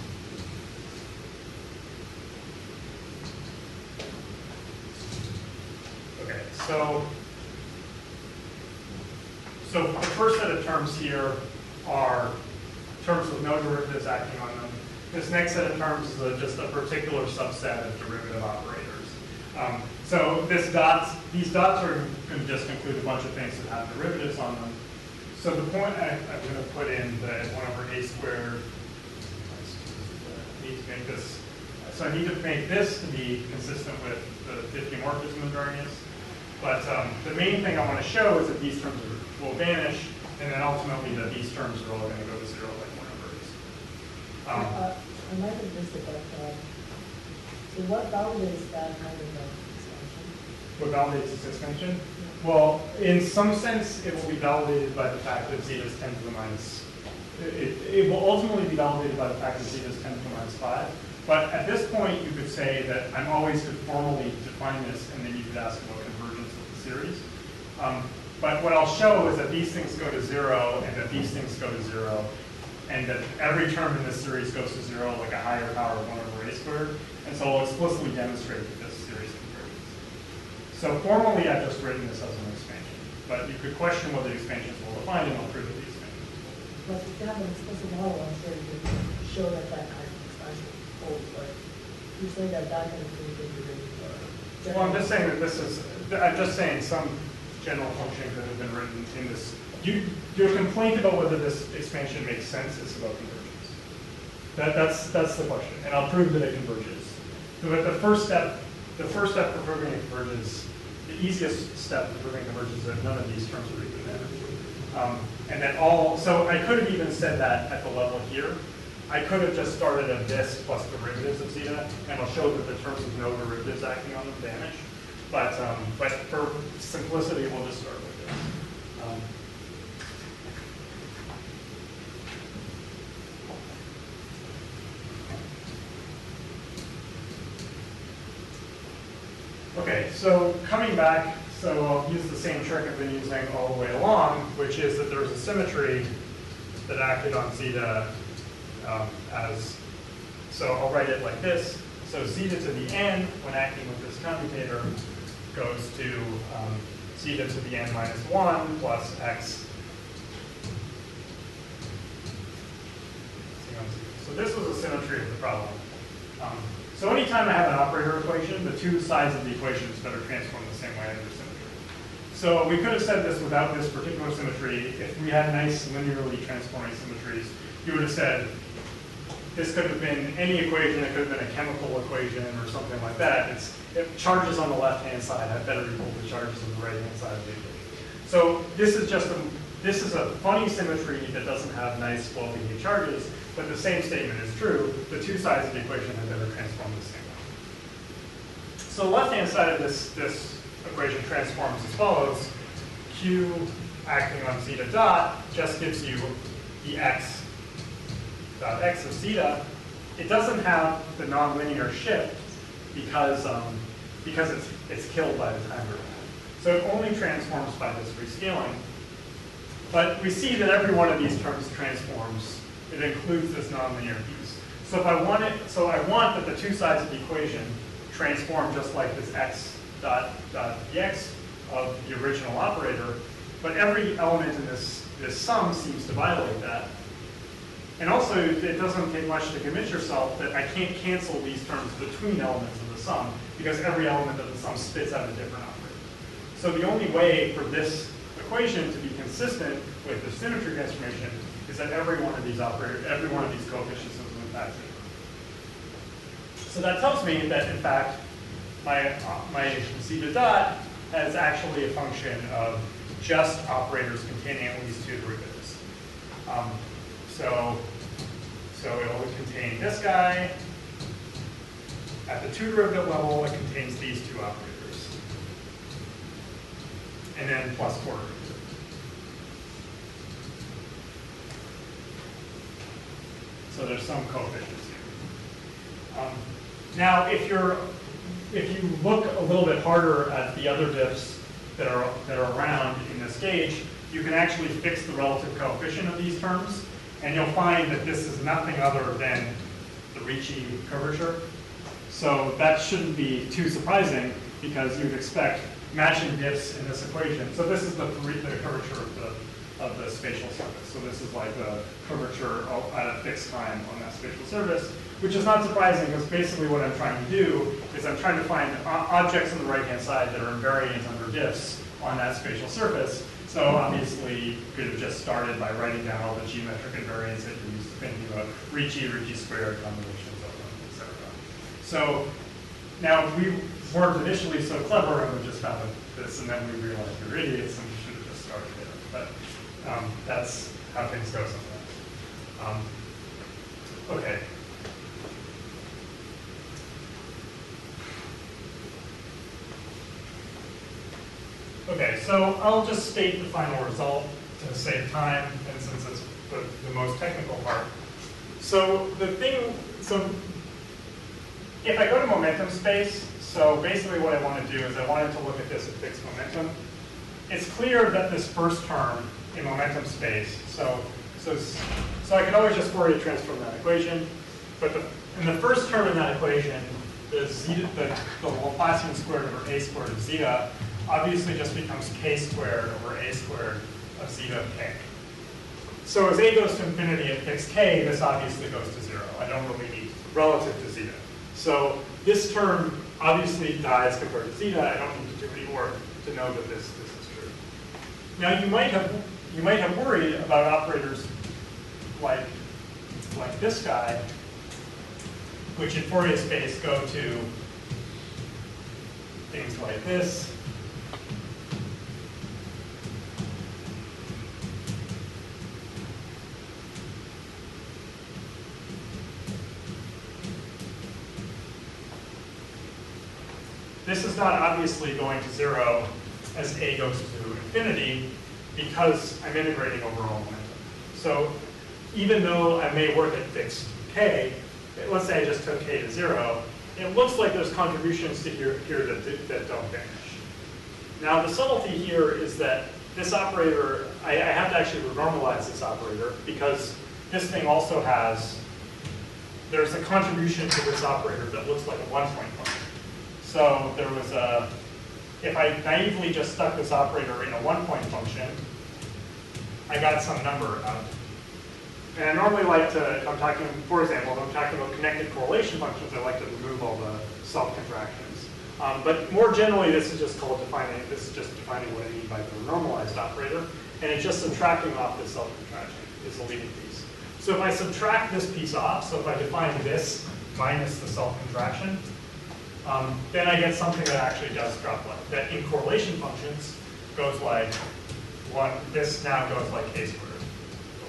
Okay, so the first set of terms here are terms with no derivatives acting on them. This next set of terms is just a particular subset of derivative operators. So these dots are going to just include a bunch of things that have derivatives on them. So the point I'm going to put in the 1 over a squared. I need to make this. So I need to make this to be consistent with the diffeomorphism invariance. But the main thing I want to show is that these terms will vanish, and then ultimately that these terms are all going to go to 0 like 1 over a. I might have missed it, but so what validates that kind of expansion? What validates this expansion? Well, in some sense, it will be validated by the fact that zeta is 10 to the minus. It will ultimately be validated by the fact that zeta is 10 to the minus 5. But at this point, you could say that I'm always could formally define this, and then you could ask about convergence of the series. But what I'll show is that these things go to 0, and that these things go to 0, and that every term in this series goes to 0, like a higher power of 1 over a squared. And so I'll explicitly demonstrate that this series converges. So formally, I've just written this as an expansion. But you could question whether the expansion is well defined, and I'll prove that the expansion is well defined. But if you have an explicit model, I'm sure you can show that that kind of expansion holds. But you say that that can include the derivative. Well, I'm just saying that I'm just saying some general functions that have been written in this. Your complaint about whether this expansion makes sense is about convergence. That's the question, and I'll prove that it converges. So the first step for proving it converges, the easiest step for proving convergence is that none of these terms are even there. And that so I could have even said that at the level here. I could have just started at this plus derivatives of zeta, and I'll show that the terms with no derivatives acting on them vanish. But for simplicity, we'll just start with this. Okay, so coming back, so I'll use the same trick I've been using all the way along, which is that there's a symmetry that acted on zeta so I'll write it like this. So zeta to the n, when acting with this commutator, goes to zeta to the n minus 1 plus x. So this was a symmetry of the problem. So anytime I have an operator equation, the two sides of the equation is better transformed the same way under symmetry. So we could have said this without this particular symmetry. If we had nice linearly transforming symmetries, you would have said this could have been any equation. It could have been a chemical equation or something like that. If charges on the left-hand side have better equal to charges on the right-hand side of the equation. So this is a funny symmetry that doesn't have nice well-behaved charges, but the same statement is true. The two sides of the equation have better transformed the same way. So the left-hand side of this equation transforms as follows. Q acting on zeta dot just gives you the x dot x of zeta. It doesn't have the nonlinear shift because it's killed by the time derivative. So it only transforms by this rescaling. But we see that every one of these terms transforms. It includes this nonlinear piece. So if I want that the two sides of the equation transform just like this x dot dx of the original operator, but every element in this sum seems to violate that. And also, it doesn't take much to convince yourself that I can't cancel these terms between elements of the sum, because every element of the sum spits out a different operator. So the only way for this equation to be consistent with the symmetry transformation is that every one of these coefficients is in fact zero. So that tells me that, in fact, my zeta dot has actually a function of just operators containing at least two derivatives. So it'll contain this guy. At the two derivative level, it contains these two operators. And then plus four derivatives. So there's some coefficients here. Now, if you look a little bit harder at the other diffs that are around in this gauge, you can actually fix the relative coefficient of these terms, and you'll find that this is nothing other than the Ricci curvature. So that shouldn't be too surprising. because you'd expect matching diffs in this equation. So this is the curvature of the spatial surface. So this is like the curvature at a fixed time on that spatial surface, which is not surprising because basically what I'm trying to do is I'm trying to find objects on the right-hand side that are invariant under diffs on that spatial surface. So obviously, you could have just started by writing down all the geometric invariants that you're used to thinking about, Ricci squared combinations of them, etc. So now we weren't initially so clever and we just found this, and then we realized we were idiots and we should have just started there. But that's how things go sometimes. Okay. Okay, so I'll just state the final result to save time, and since it's the most technical part. So if I go to momentum space, so basically what I want to do is I wanted to look at this at fixed momentum. It's clear that this first term in momentum space, so I could always just Fourier transform that equation, but in the first term in that equation, the Laplacian squared over a squared of zeta obviously just becomes k squared over a squared of zeta of k. So as a goes to infinity at fixed k, this obviously goes to 0. I don't really need relative to zeta. So this term obviously dies compared to zeta. I don't need to do any more to know that this is true. Now you might have worried about operators like this guy, which in Fourier space go to things like this. This is not obviously going to 0 as a goes to infinity because I'm integrating over all momentum. So even though I may work at fixed k, let's say I just took k to 0, it looks like there's contributions to here that don't vanish. Now the subtlety here is that this operator, I have to actually renormalize this operator because this thing also has, there's a contribution to this operator that looks like a one-point function. So there was if I naively just stuck this operator in a one-point function, I got some number out. And I normally like to, if I'm talking, for example, if I'm talking about connected correlation functions, I like to remove all the self-contractions. But more generally, this is just defining what I mean by the normalized operator. And it's just subtracting off the self-contraction is the leading piece. So if I subtract this piece off, so if I define this minus the self-contraction, then I get something that actually does drop like that in correlation functions goes like this now goes like k squared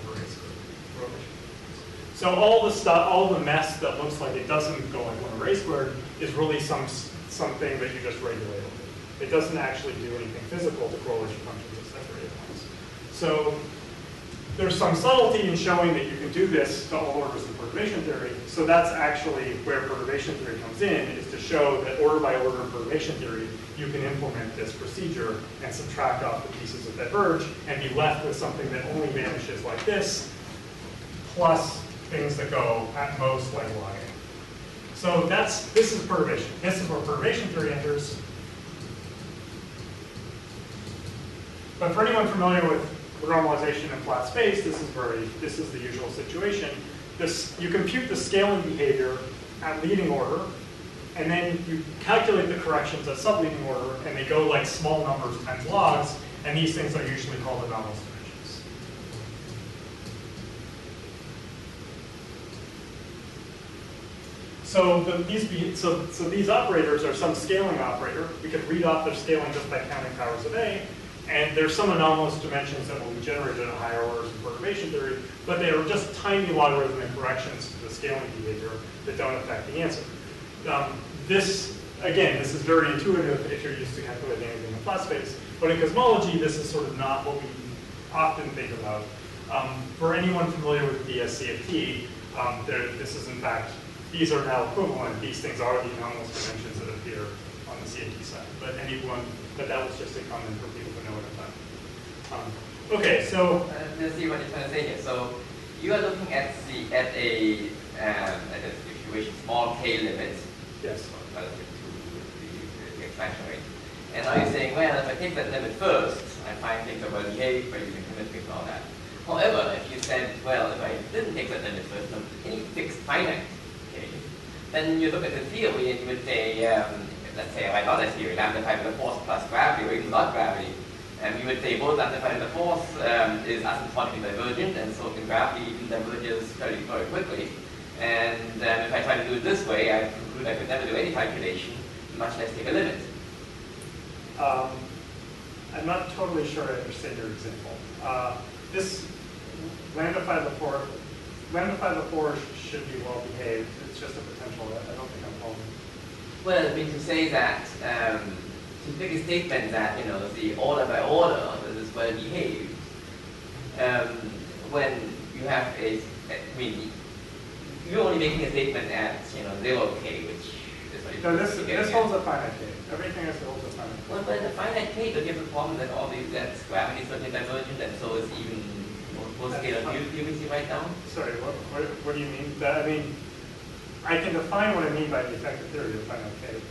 over a squared. So all the stuff, all the mess that looks like it doesn't go like 1 over a squared is really something that you just regulate. It doesn't actually do anything physical to correlation functions at separated points. So there's some subtlety in showing that you can do this to all orders of perturbation theory. So that's actually where perturbation theory comes in, is to show that order by order in perturbation theory, you can implement this procedure and subtract off the pieces that diverge and be left with something that only vanishes like this, plus things that go at most like log a. So this is perturbation. This is where perturbation theory enters. But for anyone familiar with normalization in flat space, this is the usual situation. You compute the scaling behavior at leading order, and then you calculate the corrections at subleading order, and they go like small numbers times logs, and these things are usually called anomalous dimensions. So these operators are some scaling operator. We can read off their scaling just by counting powers of A. And there's some anomalous dimensions that will be generated at higher orders in perturbation theory, but they are just tiny logarithmic corrections to the scaling behavior that don't affect the answer. This is very intuitive if you're used to calculating anything in flat space, but in cosmology, this is sort of not what we often think about. For anyone familiar with DSCFT, this is in fact, these are now equivalent. These things are the anomalous dimensions that appear on the CITA side. But that was just a comment for people who know what I'm talking about. Okay, so let's see what you're trying to say here. So you are looking at a situation small k limit. Yes. Relative to the expansion rate. And now you're saying, well, if I take that limit first, I find things that will behave by using symmetries and all that. However, if you said, well, if I didn't take that limit first, no, any fixed finite, okay, then you look at the theory and you would say, let's say I got a theory, lambda pi to the force plus gravity, or even not gravity, and you would say both lambda pi to the force is asymptotically divergent, and so in gravity even diverges very, very quickly. And if I try to do it this way, I conclude I could never do any calculation, much less take a limit. I'm not totally sure I understand your example. This lambda phi to the 4 should be well behaved. It's just a potential. I don't think I'm following. Well, I mean to say that, to pick a statement that, you know, the order by order is well behaved, when you have I mean, you're only making a statement at, you know, 0k, which is what No, this holds a finite k. Everything else holds a finite k. Well, but in a finite k, don't you have the problem that all these, that gravity is certainly divergent, and so is even most scalar field theories you write down? Sorry, what do you mean? I mean, I can define what I mean by the effective theory of finite k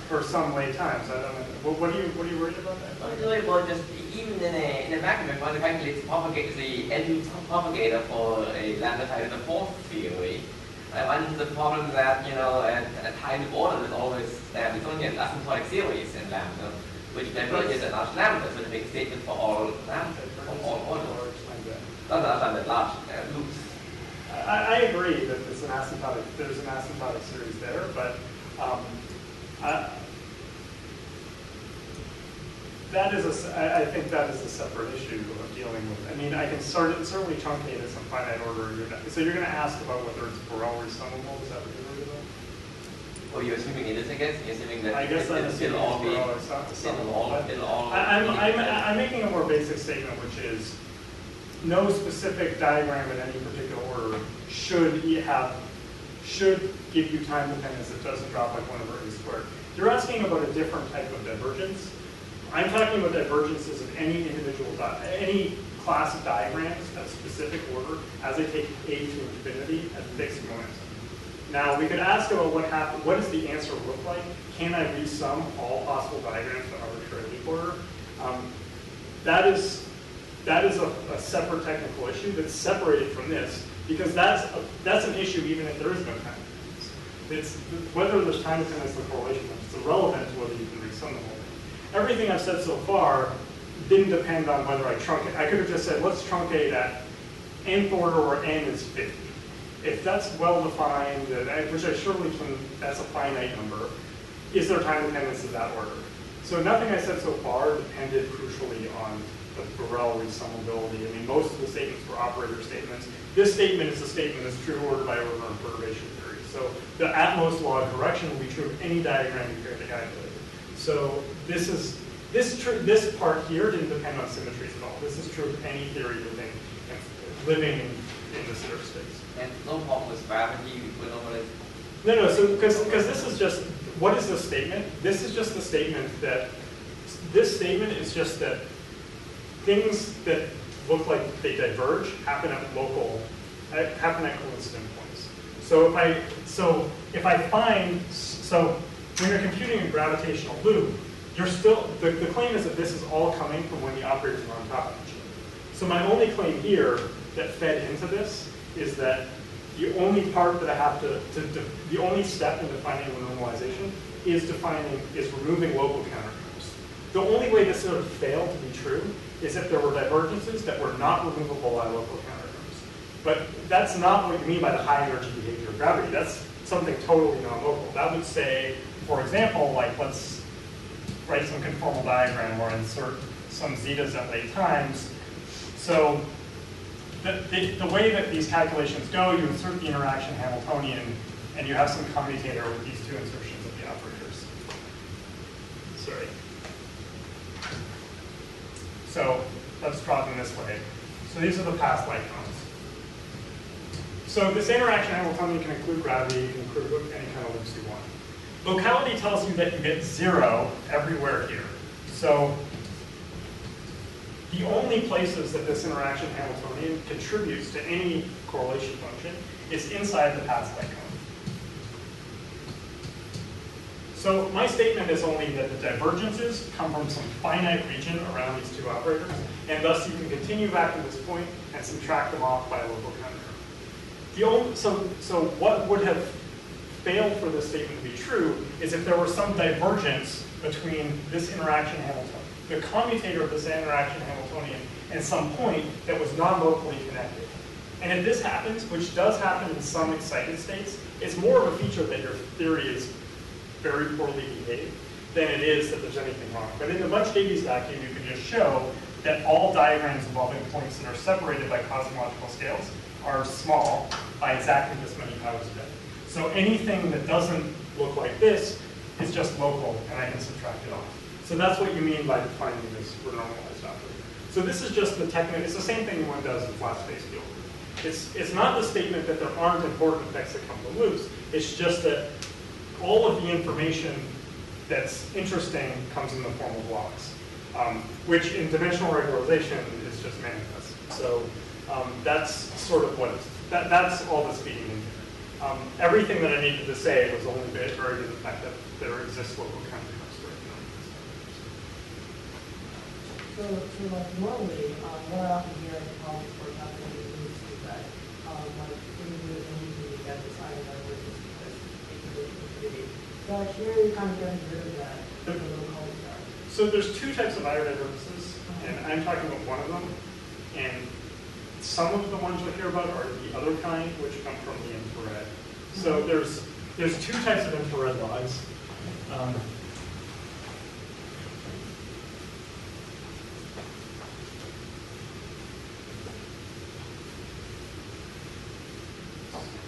for some late times. I don't know. What are you worried about that? Well, just even in a vacuum, if one calculates the N propagator for a lambda pi to the 4th theory, I run into the problem that, you know, at high order there's always it's only an asymptotic series in lambda, which diverges at large lambda, so to make a statement for all lambda, for all orders. Not that large loops. I agree that there's an asymptotic series there, but I think that is a separate issue of dealing with. I mean, I can certainly truncate at some finite order. So you're going to ask about whether it's Borel resummable. Is that what you're worried about? Well, you're assuming it is, I guess. You're assuming that I guess I'm assuming it'll all be. It'll all. I'm making a more basic statement, which is no specific diagram in any particular order should give you time dependence that doesn't drop like 1 over a squared. You're asking about a different type of divergence. I'm talking about divergences of any any class of diagrams at a specific order as they take a to infinity at fixed momentum. Now we could ask about what does the answer look like? Can I resum all possible diagrams to arbitrary leap order? That is a separate technical issue that's separated from this, because that's an issue even if there is no time dependence. It's whether there's time dependence or correlation, it's irrelevant to whether you can resum the whole thing. Everything I've said so far didn't depend on whether I truncate. I could have just said, let's truncate at nth order where n is 50. If that's well defined, which I surely can, that's a finite number, is there time dependence of that order? So nothing I said so far depended crucially on the Borel resummability. I mean, most of the statements were operator statements. This statement is a statement that's true order by order in perturbation theory. So the at most law of correction will be true of any diagram you care to calculate. So this part here didn't depend on symmetries at all. This is true of any theory living in this inner space. And no problem with gravity with normalization. No, so because this is just, what is this statement? This is just the statement that, this statement is just that things that look like they diverge happen at coincident points. So if I find, when you're computing a gravitational loop, you're still, the claim is that this is all coming from when the operators are on top of each other. So my only claim here that fed into this is that the only part that I have the only step in defining the normalization is removing local counterterms. The only way this sort of failed to be true is if there were divergences that were not removable by local counterterms. But that's not what you mean by the high energy behavior of gravity. That's something totally non-local. That would say, for example, like let's write some conformal diagram where I insert some zetas at late times. So the way that these calculations go, you insert the interaction Hamiltonian, and you have some commutator with these two insertions of the operators. Sorry. So let's draw them this way. So these are the past light cones. So this interaction Hamiltonian can include gravity, you can include any kind of loops you want. Locality tells you that you get 0 everywhere here. So the only places that this interaction Hamiltonian contributes to any correlation function is inside the past light cone. So my statement is only that the divergences come from some finite region around these two operators, and thus you can continue back to this point and subtract them off by a local counter. So what would have failed for this statement to be true is if there were some divergence between this interaction Hamiltonian, the commutator of this interaction Hamiltonian, and some point that was non-locally connected. And if this happens, which does happen in some excited states, it's more of a feature that your theory is very poorly behaved than it is that there's anything wrong. But in the Bunch-Davies vacuum, you can just show that all diagrams involving points that are separated by cosmological scales are small by exactly this many powers of n. So anything that doesn't look like this is just local, and I can subtract it off. So that's what you mean by defining this renormalized operator. So this is just the technique. It's the same thing one does in flat space field. It's not the statement that there aren't important effects that come to loops. It's just that all of the information that's interesting comes in the form of logs, which in dimensional regularization is just manifest. So that's sort of what that's all that's feeding in here. Everything that I needed to say was only buried in the fact that there exists local counter. So like normally, what I often hear in problems for calculating loops is that like when you do anything, you get the sign divergence because it can go to infinity. But here you're kind of getting rid of that with a little cul-de-sac. So there's two types of IR divergences, and I'm talking about one of them. And some of the ones you'll hear about are the other kind, which come from the infrared. So there's two types of infrared logs.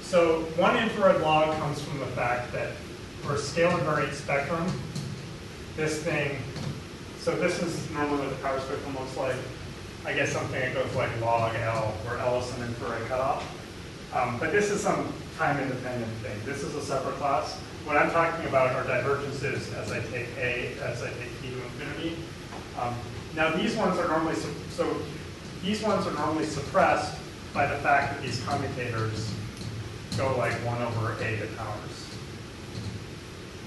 So one infrared log comes from the fact that for a scalar invariant spectrum, this thing, so this is normally what the power spectrum looks like. I guess something that goes like log L, where L is some infrared cutoff. But this is some time-independent thing. This is a separate class. What I'm talking about are divergences as I take A, as I take T to infinity. Now these ones are normally, these ones are normally suppressed by the fact that these commutators go like 1 over A to powers.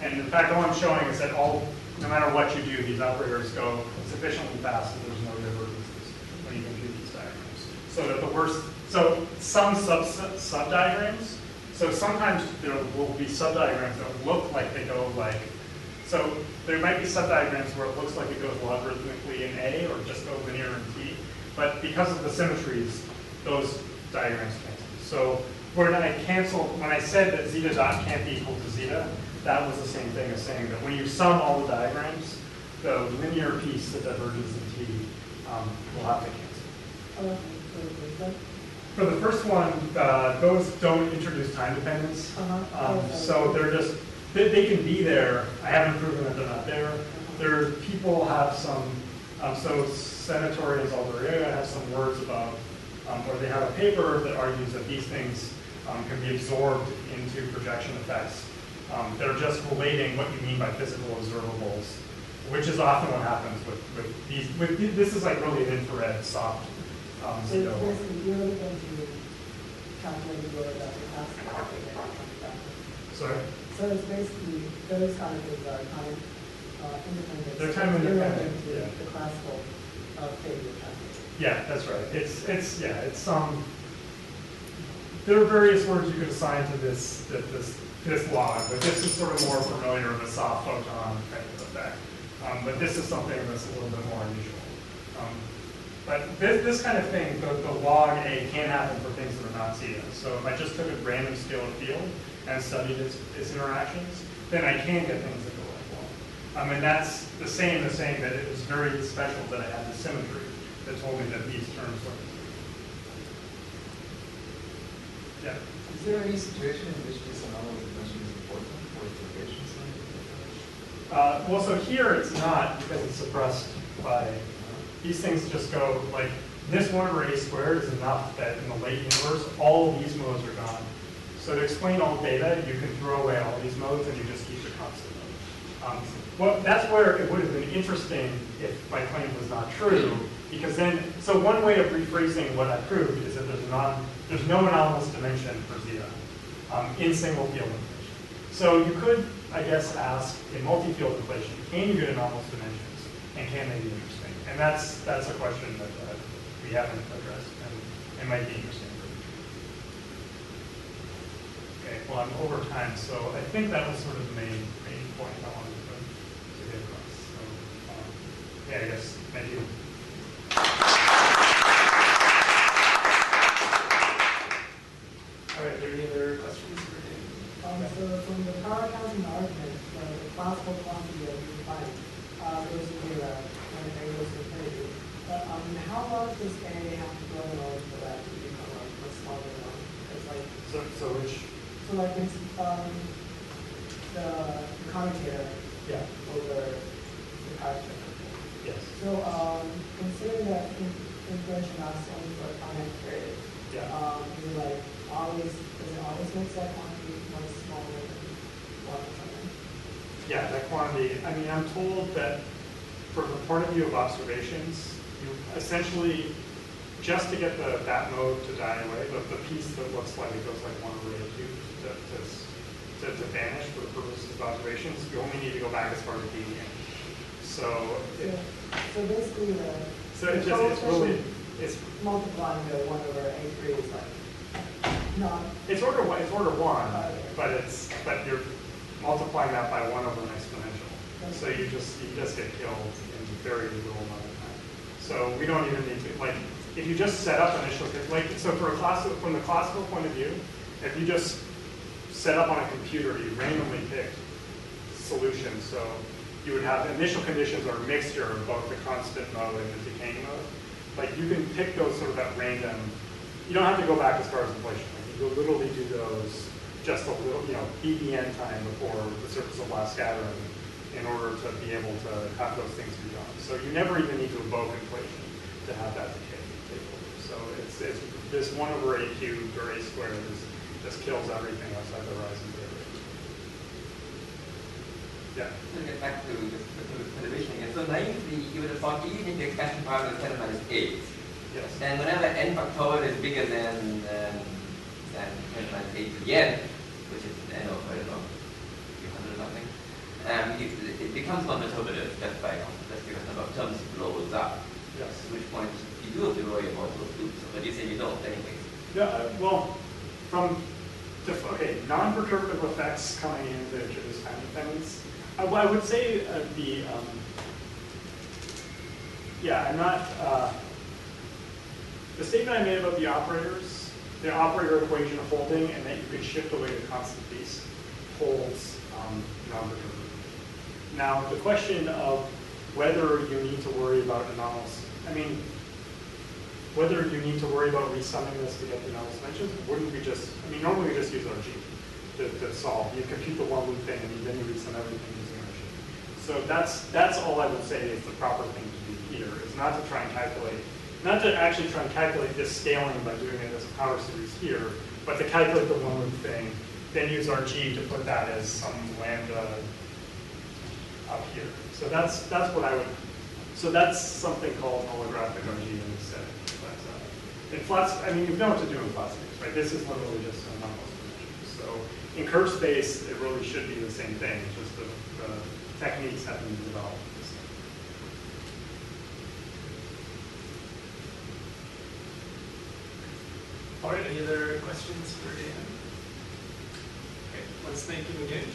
And in fact, all I'm showing is that no matter what you do, these operators go sufficiently fast that there's no divergences when you compute these diagrams. So that the worst, so some sub-diagrams, so sometimes there will be sub-diagrams that look like they go like, so there might be sub-diagrams where it looks like it goes logarithmically in A or just go linear in T, but because of the symmetries, those diagrams cancel. So when I said that zeta dot can't be equal to zeta, that was the same thing as saying that when you sum all the diagrams, the linear piece that diverges in T will have to cancel. For the first one, those don't introduce time dependence. So they're just, they can be there. I haven't proven that they're not there. People have some, so Senatorians Alvaria have some words about, where they have a paper that argues that these things can be absorbed into projection effects. They're just relating what you mean by physical observables, which is often what happens with these. This is like really an infrared soft. So basically, you're really going to calculate the word that it has to. Sorry? So it's basically, those kind of things are time independent. They're time independent, You're yeah. the classical figure calculation. Yeah, that's right. It's some. There are various words you could assign to this log, but this is sort of more familiar with a soft photon kind of effect. But this is something that's a little bit more unusual. But this kind of thing, the log A can happen for things that are not zeta. So if I just took a random scalar field and studied its interactions, then I can get things that go like log. And that's the same as saying that it was very special that I had the symmetry that told me that these terms were. Yeah. Is there any situation in which this anomalous dimension is important for its location sign? Well, so here it's not because it's suppressed by, these things just go like, this 1 over A squared is enough that in the late universe, all these modes are gone. So to explain all data, you can throw away all these modes and you just keep the constant mode. Well, that's where it would have been interesting if my claim was not true, because then, so one way of rephrasing what I proved is that there's no anomalous dimension for zeta in single field information. So you could I guess, ask in multi-field inflation, can you get anomalous dimensions, and can they be interesting? And that's a question that we haven't addressed, and it might be interesting. Okay, well, I'm over time, so I think that was sort of the main point I wanted to get across. So, yeah, I guess, thank you. All right, are there any other questions for Dave? So from the power counting argument, the classical quantity that we define goes to zero when A goes to infinity. But how large does A have to go in order for that to become a much smaller than one? It's like So like it's the commutator over the power structure. Yes. So considering that inflation lasts only for a finite period, is it like always makes that quantity much smaller than one or something? Yeah, that quantity, I mean, I'm told that from the point of view of observations, you essentially, just to get that mode to die away, the piece that looks like it goes like 1 over A cubed to vanish for the purposes of observations, you only need to go back as far as BDN. So basically it's multiplying the 1 over A3 is like not. It's order 1, but you're multiplying that by 1 over an exponential. So you just get killed in very little amount of time. So we don't even need to, like, if you just set up initial, so from the classical point of view, if you just set up on a computer, you randomly pick solutions. So you would have initial conditions are a mixture of both the constant mode and the decaying mode. Like you can pick those sort of at random. You don't have to go back as far as inflation. Like you will literally do those just a little, BDN time before the surface of last scattering in order to be able to have those things be done. So you never even need to evoke inflation to have that decay take over. So it's this 1 over A cubed or A squared just kills everything outside the horizon theory. Yeah. To get back to the conservation again. So naively, you would have thought even if the expansion power is 10 minus 8, Yes. then whenever n factorial is bigger than 10 minus 8 to the n, which is n of, I don't know, 200 something, it becomes non-perturbative just because the number of terms blows up. Yes. At which point you do have to worry about those loops, but you say you don't anyways. Yeah, well, non-perturbative effects coming in to introduce time dependence. I would say I'm not, the statement I made about the operators, the operator equation holding and that you can shift away to constant piece holds non-perturbative. Now, the question of whether you need to worry about anomalous, whether you need to worry about resumming this to get the anomalous dimensions, wouldn't we just, normally we just use RG to solve. You compute the one loop thing and then you resum everything using RG. So that's all I would say is the proper thing to do here, is not to try and calculate, not to actually try and calculate this scaling by doing it as a power series here, but to calculate the one loop thing, then use RG to put that as some lambda up here. So that's what I would, so that's something called holographic RG in this setting. But in flats, you know what to do in flat space, right? This is literally just an anomalous dimension. So in curved space, it really should be the same thing, just the techniques have been developed. All right, any other questions for Dan? Okay, let's thank him again.